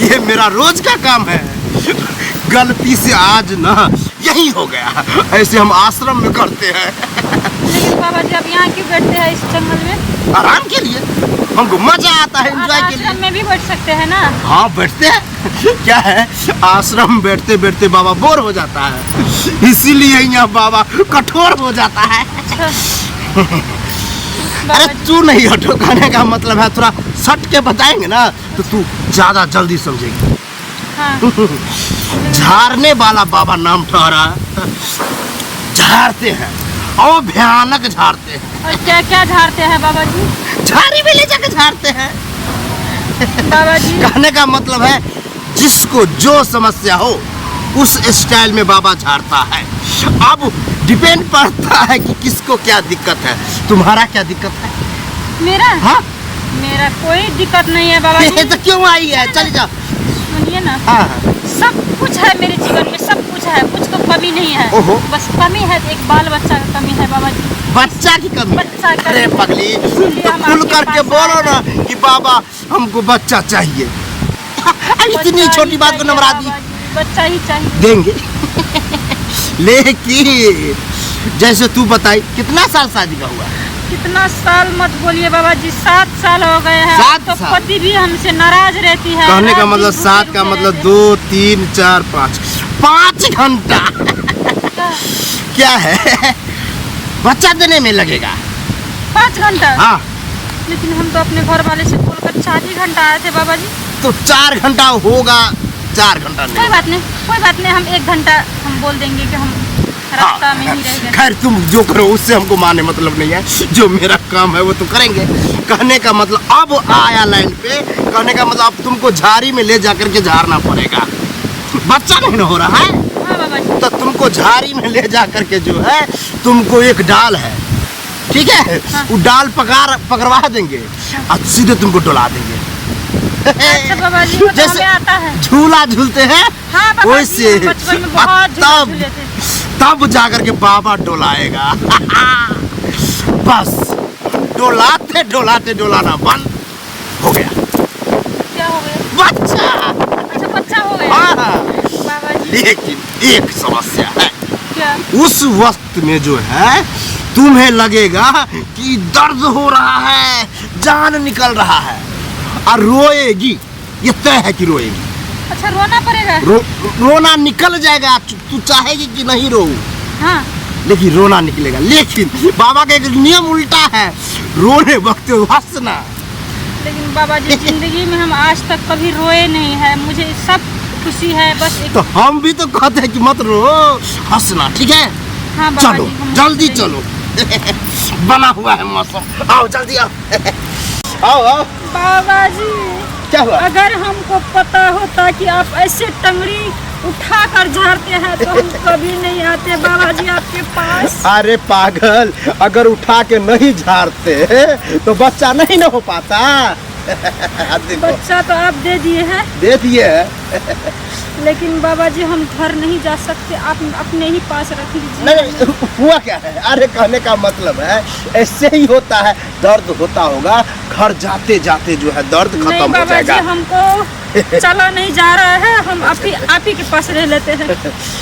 ये मेरा रोज का काम है। गलती से आज ना यही हो गया, ऐसे हम आश्रम में करते हैं। लेकिन बाबा जी आप यहाँ क्यों बैठते हैं इस जंगल में? आराम के लिए, हमको मजा आता है, आप एंजॉय के लिए। आश्रम में भी बैठ सकते हैं ना? हाँ बैठते हैं। क्या है, आश्रम बैठते बैठते बाबा बोर हो जाता है, इसीलिए यहाँ बाबा कठोर हो जाता है। अरे तू नहीं हटो, कहने का मतलब है थोड़ा सट के बताएंगे ना तो तू ज्यादा जल्दी समझेगी। हाँ। झाड़ने वाला बाबा नाम ठहरा, झाड़ते हैं और भयानक झाड़ते हैं। और क्या क्या झाड़ते हैं बाबा जी? झाड़ी में ले जाकर झाड़ते हैं। बाबा जी कहने का मतलब है जिसको जो समस्या हो उस स्टाइल में बाबा झाड़ता है। अब डिपेंड पड़ता है कि किसको क्या दिक्कत है। तुम्हारा क्या दिक्कत है? मेरा? हाँ मेरा कोई दिक्कत नहीं है बाबा जी। तो क्यों आई है, चली जाओ। सुनिए ना, हाँ सब कुछ है मेरे जीवन में, सब कुछ है, कुछ तो कमी नहीं है। ओहो। बस कमी है, एक बाल बच्चा का कमी है बाबा जी। बच्चा की कमी। बच्चा की अरे कमी। पगली, इसीलिए तो हम खुल आपके करके पास बोलो आए ना हैं। कि बाबा हमको बच्चा चाहिए। इतनी बच्चा छोटी ही बात को चाहिए नवरा दी। बाबा जी, बच्चा ही चाहिए। देंगे। लेकिन जैसे तू बताई, कितना साल शादी का हुआ? कितना साल मत बोलिए बाबा जी, 7 साल हो गए हैं। 7 तो साल? पति भी हमसे नाराज रहती है। कहने का रात मतलब दिन 7 भूखे का रुके मतलब रहते 2 3 4 5 घंटा हैं। क्या है, बच्चा देने में लगेगा। 5 घंटा? हाँ लेकिन हम तो अपने घर वाले से बोलकर 4 ही घंटा आए थे बाबा जी। तो 4 घंटा होगा, 4 घंटा कोई नहीं। बात नहीं, कोई बात नहीं, हम 1 घंटा हम बोल देंगे कि हम रास्ता में ही रह गए। खैर तुम जो करो उससे हमको माने मतलब नहीं है, जो मेरा काम है वो तो करेंगे। कहने का मतलब अब आया लाइन पे, कहने का मतलब अब तुमको झाड़ी में ले जाकर के झाड़ना पड़ेगा। बच्चा नहीं ना हो रहा है, हाँ बाबा जी। तो तुमको झाड़ी में ले जा करके जो है, तुमको एक डाल है, ठीक है, हाँ। वो डाल पकड़वा देंगे और सीधे तुमको डुला देंगे। अच्छा बाबा जी, वो तो जैसे हमें आता है। झूला झूलते हैं हाँ बाबा जी, वैसे, हम बचपन में बहुत झूला तब झूले थे। तब जाकर के बाबा डोलाएगा। बस डोलाते डोलाते डोलाना बंद हो गया, क्या हो गया? बच्चा। बच्चा हो गया हाँ, बाबा जी। लेकिन एक समस्या है। क्या? उस वक्त में जो है तुम्हें लगेगा कि दर्द हो रहा है, जान निकल रहा है और रोएगी, ये तय है कि रोएगी। अच्छा, रोना पड़ेगा? रोना निकल जाएगा, तू चाहेगी कि नहीं रो, हाँ। लेकिन रोना निकलेगा। लेकिन बाबा का एक नियम उल्टा है, रोने वक्त हंसना। लेकिन बाबा जी जिंदगी में हम आज तक कभी रोए नहीं है, मुझे सब खुशी है बस एक। तो हम भी तो कहते हैं कि मत रो, हंसना, ठीक है? हाँ बाबा चलो जी, हम जल्दी हंसते हैं। चलो। बना हुआ है मौसम, आओ जल्दी आओ। आओ आओ। बाबा जी क्या हुआ? अगर हमको पता होता कि आप ऐसे टंगड़ी उठा कर झाड़ते हैं तो हम कभी नहीं आते बाबा जी आपके पास। अरे पागल, अगर उठा के नहीं झाड़ते तो बच्चा नहीं ना हो पाता। देखो, बच्चा तो आप दे दिए हैं, दे दिए है। लेकिन बाबा जी हम घर नहीं जा सकते, आप अपने ही पास रख लीजिए। नहीं, हुआ क्या है? अरे कहने का मतलब है ऐसे ही होता है, दर्द होता होगा, घर जाते जाते जो है दर्द नहीं खत्म हो बाबा जी, जाएगा। हमको चला नहीं जा रहा है, हम आप ही के पास रह लेते हैं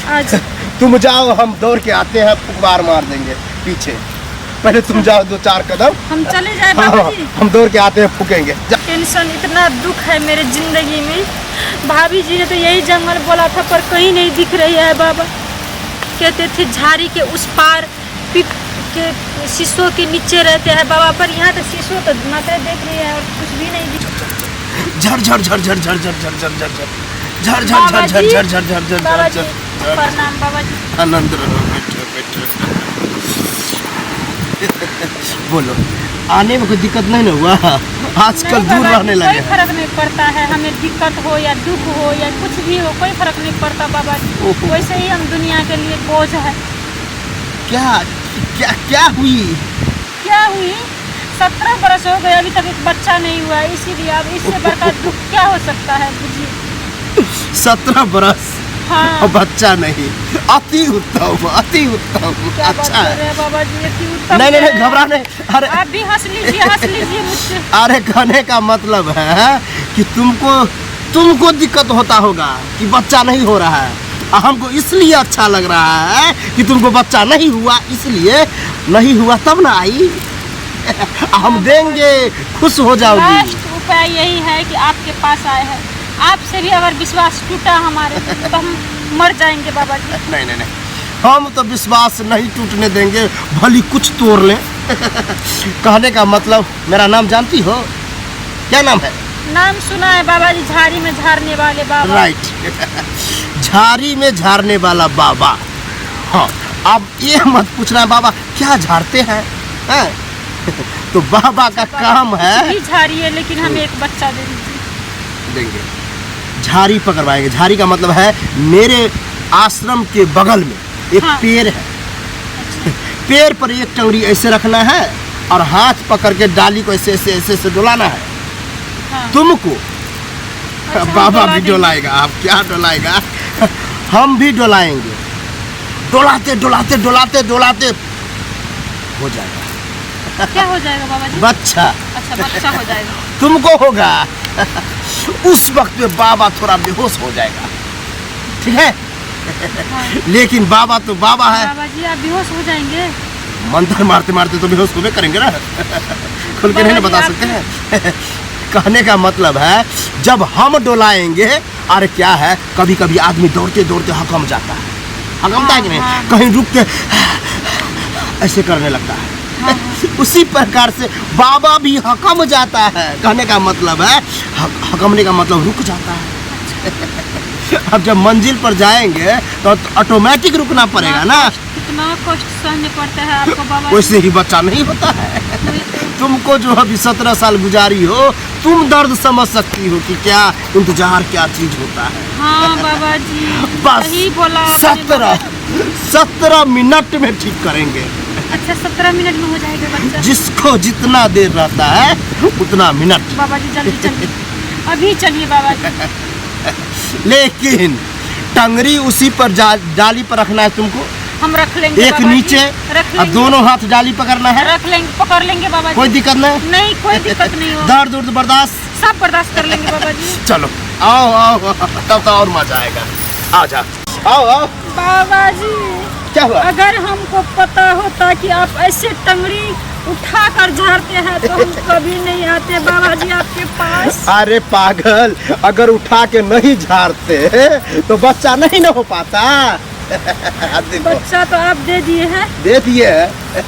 आज। तुम जाओ, हम दौड़ के आते हैं, फुकबार मार देंगे पीछे। पहले तुम जाओ 2-4 कदम, हम चले जाए बाबा जी। हम दौड़ के आते हैं, फूकेंगे। टेंशन, इतना दुख है मेरे जिंदगी में। भाभी जी ने तो यही जंगल बोला था पर कहीं नहीं दिख रही है बाबा। कहते थे झाड़ी के उस पार पिप के शीशों के नीचे रहते हैं बाबा, पर यहाँ तो शीशों तो मात्र देख रही है और कुछ भी नहीं दिख। झर झर झर झर झर झर झर झर झर झर झर बाबा झर जी, झर झर झर झर बाबा जी, झर। प्रणाम बाबा जी। आनंद रहो, बैठो बैठो। बोलो, आने में कोई दिक्कत नहीं ना हुआ? आजकल नहीं दूर बाबा रहने जी, लगे। कोई फर्क नहीं पड़ता है, हमें दिक्कत हो या दुख हो या कुछ भी हो, कोई फर्क नहीं पड़ता बाबा जी। ओहो। वैसे ही हम दुनिया के लिए बोझ है। क्या क्या क्या हुई? क्या हुई? 17 बरस हो गए, अभी तक एक बच्चा नहीं हुआ, इसीलिए अब इससे बड़का दुख क्या हो सकता है बुझिए। 17 बरस हाँ। और बच्चा नहीं, अति उत्तम, अति उत्तम। क्या बात अच्छा कर है। रहे हैं बाबा जी, इतनी उत्तम नहीं नहीं है। नहीं, घबरा नहीं। अरे आप भी हंस लीजिए मुझसे। अरे कहने का मतलब है कि तुमको दिक्कत होता होगा कि बच्चा नहीं हो रहा है, हमको इसलिए अच्छा लग रहा है कि तुमको बच्चा नहीं हुआ, इसलिए नहीं हुआ तब ना आई। हम देंगे, खुश हो जाओगी। लास्ट उपाय यही है कि आपके पास आए हैं, आपसे भी अगर विश्वास टूटा हमारे तो हम मर जाएंगे बाबा जी। नहीं नहीं नहीं, हम तो विश्वास नहीं टूटने देंगे, भली कुछ तोड़ लें। कहने का मतलब, मेरा नाम जानती हो? क्या नाम है? नाम सुना है बाबा जी, झाड़ी में झाड़ने वाले बाबा। राइट। झाड़ी में झाड़ने वाला बाबा। हाँ, अब ये मत पूछना बाबा क्या झाड़ते हैं, हैं? तो बाबा का काम है, कुछ भी झाड़िए लेकिन हमें एक बच्चा दे दीजिए। देंगे, झाड़ी पकड़वाएंगे। झाड़ी का मतलब है मेरे आश्रम के बगल में एक हाँ। पेड़ है, पेड़ पर एक टंगड़ी ऐसे रखना है और हाथ पकड़ के डाली को ऐसे ऐसे ऐसे ऐसे डुलाना है। हाँ। तुमको अच्छा, हम बाबा डुला भी देंगे। डुलाएगा। आप क्या डुलाएगा? हम भी डुलाएंगे। डुलाते डुलाते डुलाते डुलाते हो जाएगा क्या हो जाएगा बाबा जी? बच्चा। अच्छा, बच्चा हो जाएगा। तुमको होगा। उस वक्त में बाबा थोड़ा बेहोश हो जाएगा, ठीक है? हाँ। लेकिन बाबा तो बाबा है, बाबा जी आप बेहोश हो जाएंगे। मंत्र मारते मारते तो बेहोश होबे करेंगे ना। खुल के नहीं ना बता सकते हैं। कहने का मतलब है जब हम डुलाएंगे, अरे क्या है, कभी कभी आदमी दौड़ते दौड़ते हकम जाता है, हकमता है कि नहीं? हाँ। कहीं रुक के ऐसे करने लगता है। हाँ। उसी प्रकार से बाबा भी हकम जाता है। कहने का मतलब है हकमने का मतलब रुक जाता है। अब जब मंजिल पर जाएंगे तो ऑटोमेटिक रुकना पड़ेगा ना। कितना कष्ट सहने पड़ता है आपको बाबा जी। वैसे ही बच्चा नहीं होता है। तुमको जो अभी 17 साल गुजारी हो, तुम दर्द समझ सकती हो कि क्या इंतजार, क्या चीज होता है। हाँ बाबा जी, बस सही बोला आपने। 17 मिनट में ठीक करेंगे। अच्छा, 17 मिनट में हो जाएगा बच्चा। जिसको जितना देर रहता है उतना मिनट। बाबा जी जल्दी चलिए, अभी चलिए बाबा जी। लेकिन टंगरी उसी पर डाली पर रखना है तुमको। हम रख लेंगे एक बाबा जी, नीचे रख और लेंगे। दोनों हाथ डाली पकड़ना है। रख लेंगे, पकड़ लेंगे बाबा जी। कोई दिक्कत नहीं, नहीं, कोई दिक्कत नहीं हो। दर्द उर्द बर्दाश्त सब बर्दाश्त कर लेंगे बाबा जी। चलो। आओ आओ, तब तो और मजा आएगा। आ जा, आओ आओ। बाबा जी, क्या हुआ? अगर हमको पता होता कि आप ऐसे टंगड़ी उठा कर झाड़ते हैं तो हम कभी नहीं आते बाबा जी आपके पास। अरे पागल, अगर उठा के नहीं झाड़ते तो बच्चा नहीं ना हो पाता। बच्चा तो आप दे दिए हैं, दे दिए है।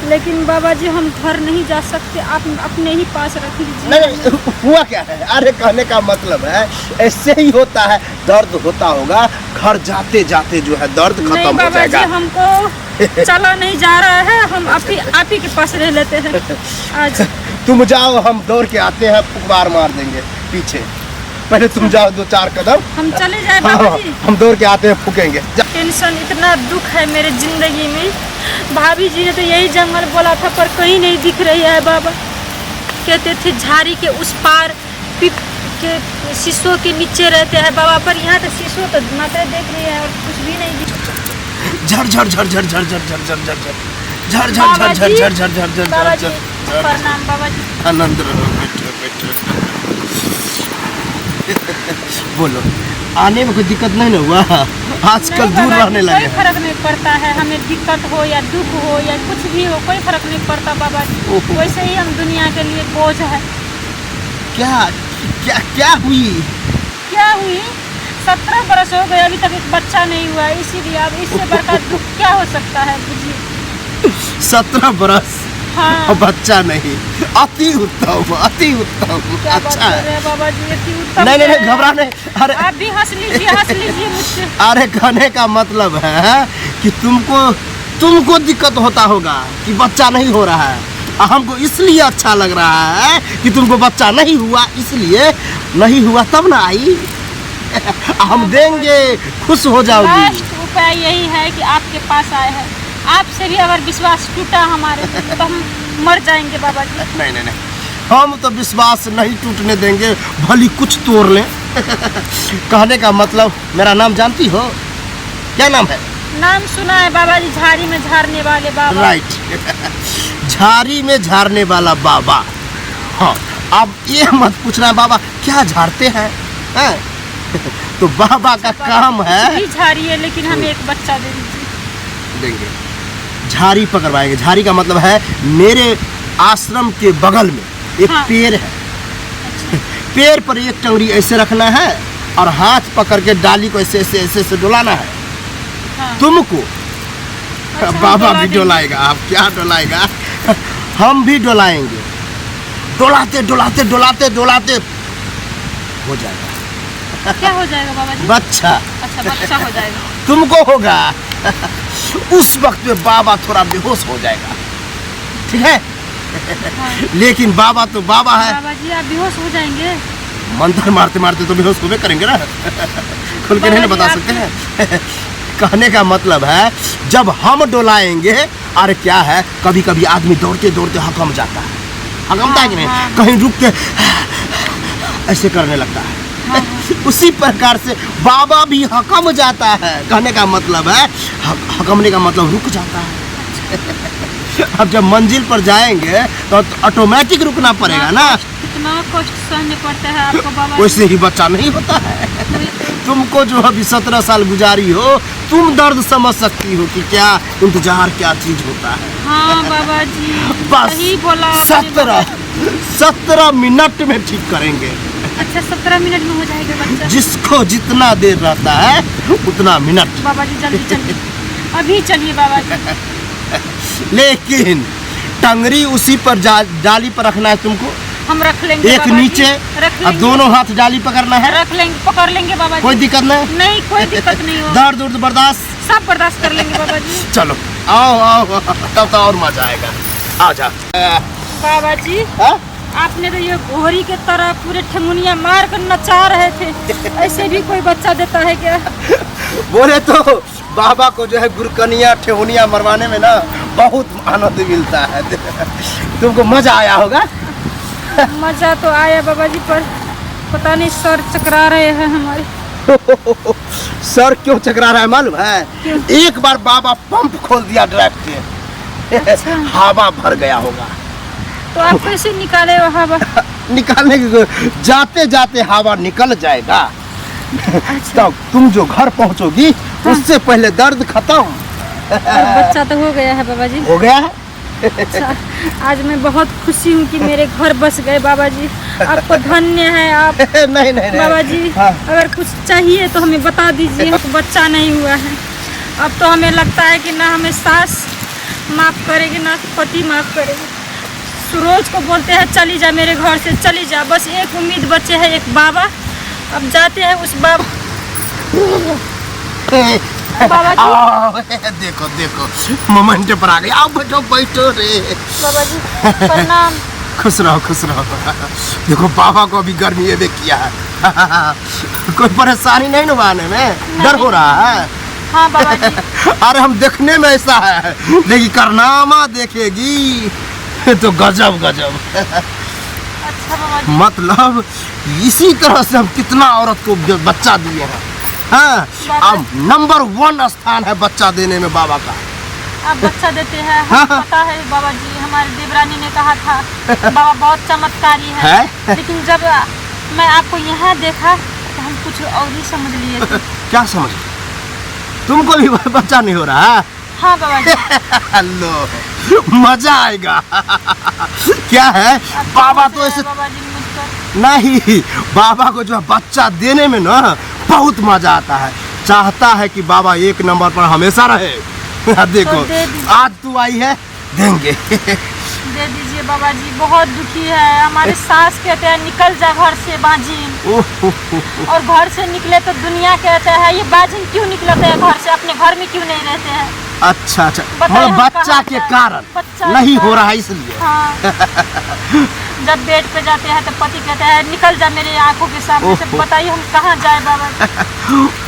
लेकिन बाबा जी हम घर नहीं जा सकते, आप अपने ही पास रख लीजिए। नहीं, हुआ क्या है? अरे कहने का मतलब है ऐसे ही होता है, दर्द होता होगा, घर जाते जाते जो है दर्द नहीं खत्म हो बाबा जाएगा। जी, हमको चला नहीं जा रहा है, हम आप ही के पास रह लेते हैं आज। तुम जाओ, हम दौड़ के आते हैं, फुकबार मार देंगे पीछे। पहले तुम जाओ 2-4 कदम, हम चले जाए बाबा जी। हम दौड़ के आते हैं, फूकेंगे। टेंशन, इतना दुख है मेरे जिंदगी में। भाभी जी ने तो यही जंगल बोला था पर कहीं नहीं दिख रही है बाबा। कहते थे झाड़ी के उस पार पीप के शीशों के नीचे रहते हैं बाबा, पर यहाँ तो शीशों तो मात्र देख रही है और कुछ भी नहीं दिख। झर झर झर झर झर झर झर झर झर झर झर बाबा झर जी, झर झर झर झर बाबा झर जी, झर। प्रणाम बाबा जी। आनंद रहो, बैठो बैठो। बोलो, आने में कोई दिक्कत नहीं ना हुआ? आजकल नहीं दूर बाबा रहने जी, लगे। कोई फर्क नहीं पड़ता है, हमें दिक्कत हो या दुख हो या कुछ भी हो, कोई फर्क नहीं पड़ता बाबा जी। ओहो। वैसे ही हम दुनिया के लिए बोझ है। क्या क्या क्या हुई? क्या हुई? 17 बरस हो गए, अभी तक एक बच्चा नहीं हुआ, इसीलिए अब इससे बड़का दुख क्या हो सकता है बुझिए। 17 बरस हाँ। और बच्चा नहीं, अति उत्तम, अति उत्तम। क्या बात अच्छा कर रहे हैं बाबा जी, इतनी उत्तम नहीं नहीं है। नहीं, घबरा नहीं। अरे आप भी हंस लीजिए मुझसे। अरे कहने का मतलब है कि तुमको दिक्कत होता होगा कि बच्चा नहीं हो रहा है। हमको इसलिए अच्छा लग रहा है कि तुमको बच्चा नहीं हुआ, इसलिए नहीं हुआ तब ना आई। हम देंगे, खुश हो जाओगी। लास्ट उपाय यही है कि आपके पास आए हैं। आपसे भी अगर विश्वास टूटा हमारे तो हम मर जाएंगे बाबा जी। नहीं नहीं नहीं, हम तो विश्वास नहीं टूटने देंगे, भली कुछ तोड़ लें। कहने का मतलब, मेरा नाम जानती हो? क्या नाम है? नाम सुना है बाबा जी, झाड़ी में झाड़ने वाले बाबा। राइट, झाड़ी में झाड़ने वाला बाबा। हाँ, अब ये मत पूछना बाबा क्या झाड़ते हैं, हैं? तो बाबा का काम है। कुछ भी झाड़िए, लेकिन हमें एक बच्चा दे दीजिए। देंगे, झाड़ी पकड़वाएंगे। झाड़ी का मतलब है मेरे आश्रम के बगल में एक हाँ। पेड़ है। पेड़ पर एक टंगड़ी ऐसे रखना है और हाथ पकड़ के डाली को ऐसे ऐसे ऐसे ऐसे डुलाना है। हाँ। तुमको अच्छा, बाबा डुला भी देंगे। डुलाएगा। आप क्या डुलाएगा? हम भी डुलाएंगे। डुलाते डुलाते डुलाते डुलाते हो जाएगा क्या हो जाएगा बाबा जी? बच्चा। अच्छा, बच्चा हो जाएगा। तुमको होगा। उस वक्त में बाबा थोड़ा बेहोश हो जाएगा, ठीक है? हाँ। लेकिन बाबा तो बाबा है। बाबा जी आप बेहोश हो जाएंगे। मंत्र मारते मारते तो बेहोश होबे करेंगे ना। खुल के नहीं ना बता सकते हैं। कहने का मतलब है जब हम डोलाएंगे, अरे क्या है, कभी कभी आदमी दौड़ते दौड़ते हकम जाता है, हकमता है कि नहीं, हाँ। कहीं रुक के ऐसे करने लगता है। हाँ। उसी प्रकार से बाबा भी हकम जाता है। कहने का मतलब है हकमने का मतलब रुक जाता है। अब जब मंजिल पर जाएंगे तो ऑटोमेटिक रुकना पड़ेगा ना। कितना कष्ट सहने पड़ते हैं आपको बाबा जी। वैसे ही बच्चा नहीं होता है। तुमको जो अभी 17 साल गुजारी हो, तुम दर्द समझ सकती हो कि क्या इंतजार, क्या चीज होता है। हाँ बाबा जी, बस सही बोला आपने। 17 मिनट में ठीक करेंगे। अच्छा, 17 मिनट में हो जाएगा बच्चा। जिसको जितना देर रहता है उतना मिनट। बाबा जी जल्दी चलिए, अभी चलिए बाबा जी। लेकिन टंगरी उसी पर जाली पर रखना है तुमको। हम रख लेंगे एक बाबा जी, नीचे रख और लेंगे। दोनों हाथ जाली पकड़ना है। रख लेंगे, पकड़ लेंगे बाबा जी। कोई दिक्कत नहीं। नहीं, कोई दिक्कत नहीं हो। दर्द उर्द बर्दाश्त सब बर्दाश्त कर लेंगे बाबा जी। चलो आओ आओ, तब तो और मजा आएगा। आ जा। बाबा जी हाँ? आपने तो ये घोड़ी के तरह पूरे ठंगुनिया मार कर नचा रहे थे, ऐसे भी कोई बच्चा देता है क्या? बोले तो बाबा को जो है गुरकनिया ठेहुनिया मरवाने में ना बहुत आनंद मिलता है। तुमको मजा आया होगा। मजा तो आया बाबा जी, पर पता नहीं सर चकरा रहे हैं हमारे। सर क्यों चकरा रहा है मालूम है? क्यों? एक बार बाबा पंप खोल दिया ड्राइव के, अच्छा। हवा भर गया होगा। तो आप कैसे निकाले वो हवा? निकालने के जाते जाते हवा निकल जाएगा। अच्छा। तब तुम जो घर पहुंचोगी उससे पहले दर्द खत्म। और बच्चा तो हो गया है बाबा जी। हो गया है। अच्छा, आज मैं बहुत खुशी हूँ कि मेरे घर बस गए बाबा जी। आपको धन्य है आप। नहीं नहीं बाबा जी, हाँ। अगर कुछ चाहिए तो हमें बता दीजिए। हमको बच्चा नहीं हुआ है। अब तो हमें लगता है कि ना हमें सास माफ़ करेगी ना पति माफ़ करेगी। सूरज को बोलते हैं चली जा मेरे घर से, चली जा। बस एक उम्मीद बचे है, एक बाबा। अब जाते हैं उस बाबा जी। देखो देखो मोमेंट पर आ गई। आओ बैठो बैठो रे। बाबा जी प्रणाम। खुश रहो खुश रहो। देखो बाबा को अभी गर्मी ये किया है। कोई परेशानी नहीं ना आने में? डर हो रहा है? हाँ बाबा जी। अरे हम देखने में ऐसा है, लेकिन कारनामा देखेगी तो गजब गजब। अच्छा बाबा जी। मतलब इसी तरह से हम कितना औरत को बच्चा दिए हैं। हाँ, अब नंबर 1 स्थान है बच्चा देने में बाबा का। आप बच्चा देते हैं, हमें पता है बाबा जी। हमारे देवरानी ने कहा था बाबा बहुत चमत्कारी है। लेकिन जब मैं आपको यहाँ देखा तो हम कुछ और ही समझ लिए थे। क्या समझ? तुमको भी बच्चा नहीं हो रहा है? हाँ बाबा जी। हेलो, मजा आएगा। क्या है बाबा तो ऐसे बाबा जी मुझको नहीं, बाबा को जो है बच्चा देने में ना बहुत मजा आता है। चाहता है कि बाबा 1 नंबर पर हमेशा रहे। देखो तो दे दीजिए। आज तू आई है, देंगे। दे दीजिए बाबा जी। बहुत दुखी है हमारे सास कहते हैं निकल जा घर से बाजिन। और घर से निकले तो दुनिया कहता है ये बाजिन क्यों निकलते हैं घर से, अपने घर में क्यों नहीं रहते हैं। अच्छा अच्छा, बताइए मतलब हम बच्चा कहाँ के जाएं? कारण बच्चा के नहीं हो कारण। रहा है इसलिए। हाँ। जब बेड पे जाते हैं तो पति कहते हैं निकल जा मेरे आंखों के सामने से। बताइए हम कहाँ जाए बाबा जी।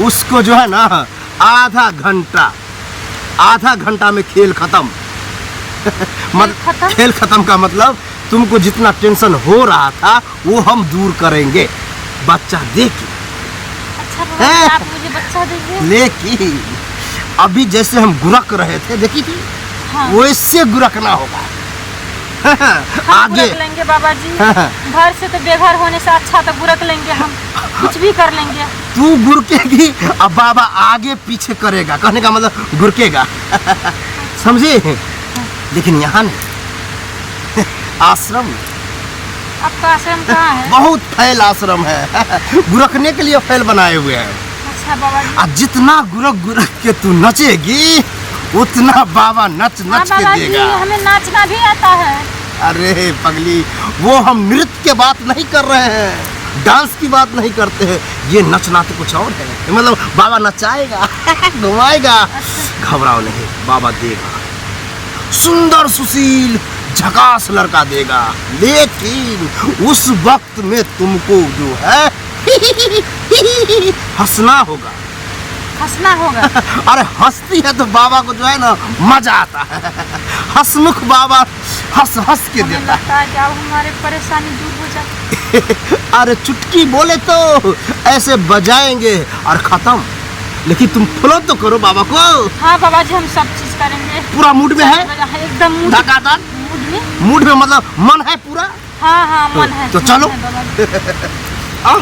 उसको जो है ना आधा घंटा में खेल खत्म। खत्म? खेल खत्म का मतलब तुमको जितना टेंशन हो रहा था वो हम दूर करेंगे बच्चा दे के। अच्छा बाबा जी, आप मुझे बच्चा दीजिए। लेकिन अभी जैसे हम गुरक रहे थे देखी थी, हाँ। वैसे गुरकना होगा। हम आगे गुरक लेंगे बाबा जी। घर से तो बेघर होने से अच्छा तो गुरक लेंगे हम। कुछ भी कर लेंगे। तू गुरकेगी अब बाबा आगे पीछे करेगा, कहने का मतलब गुरकेगा। समझे? लेकिन यहाँ नहीं, आश्रम में। आपका आश्रम कहाँ है? बहुत फैल आश्रम है। गुरकने के लिए फैल बनाए हुए हैं। अच्छा बाबा जी। और जितना गुरक गुरक के तू नचेगी उतना बाबा नच हाँ नच के बाबा जी, देगा। हमें नाचना भी आता है। अरे पगली, वो हम नृत्य की बात नहीं कर रहे हैं, डांस की बात नहीं करते हैं। ये नचना तो कुछ और है। मतलब बाबा नचाएगा, घुमाएगा। घबराओ नहीं, बाबा देगा। सुंदर सुशील झकास लड़का देगा। लेकिन उस वक्त में तुमको जो है हंसना होगा। हंसना होगा? अरे हंसती है तो बाबा को जो है ना मजा आता है। हंसमुख बाबा हंस हंस के हमें देता लगता है कि अब हमारे परेशानी दूर हो जाए। है। अरे चुटकी बोले तो ऐसे बजाएंगे और खत्म। लेकिन तुम फॉलो तो करो बाबा को। हाँ बाबा जी, हम सब चीज करेंगे। पूरा मूड में है? एकदम मूड में। मूड में मतलब मन है पूरा। हाँ हाँ मन है। तो चलो। मन है बाबा जी। आ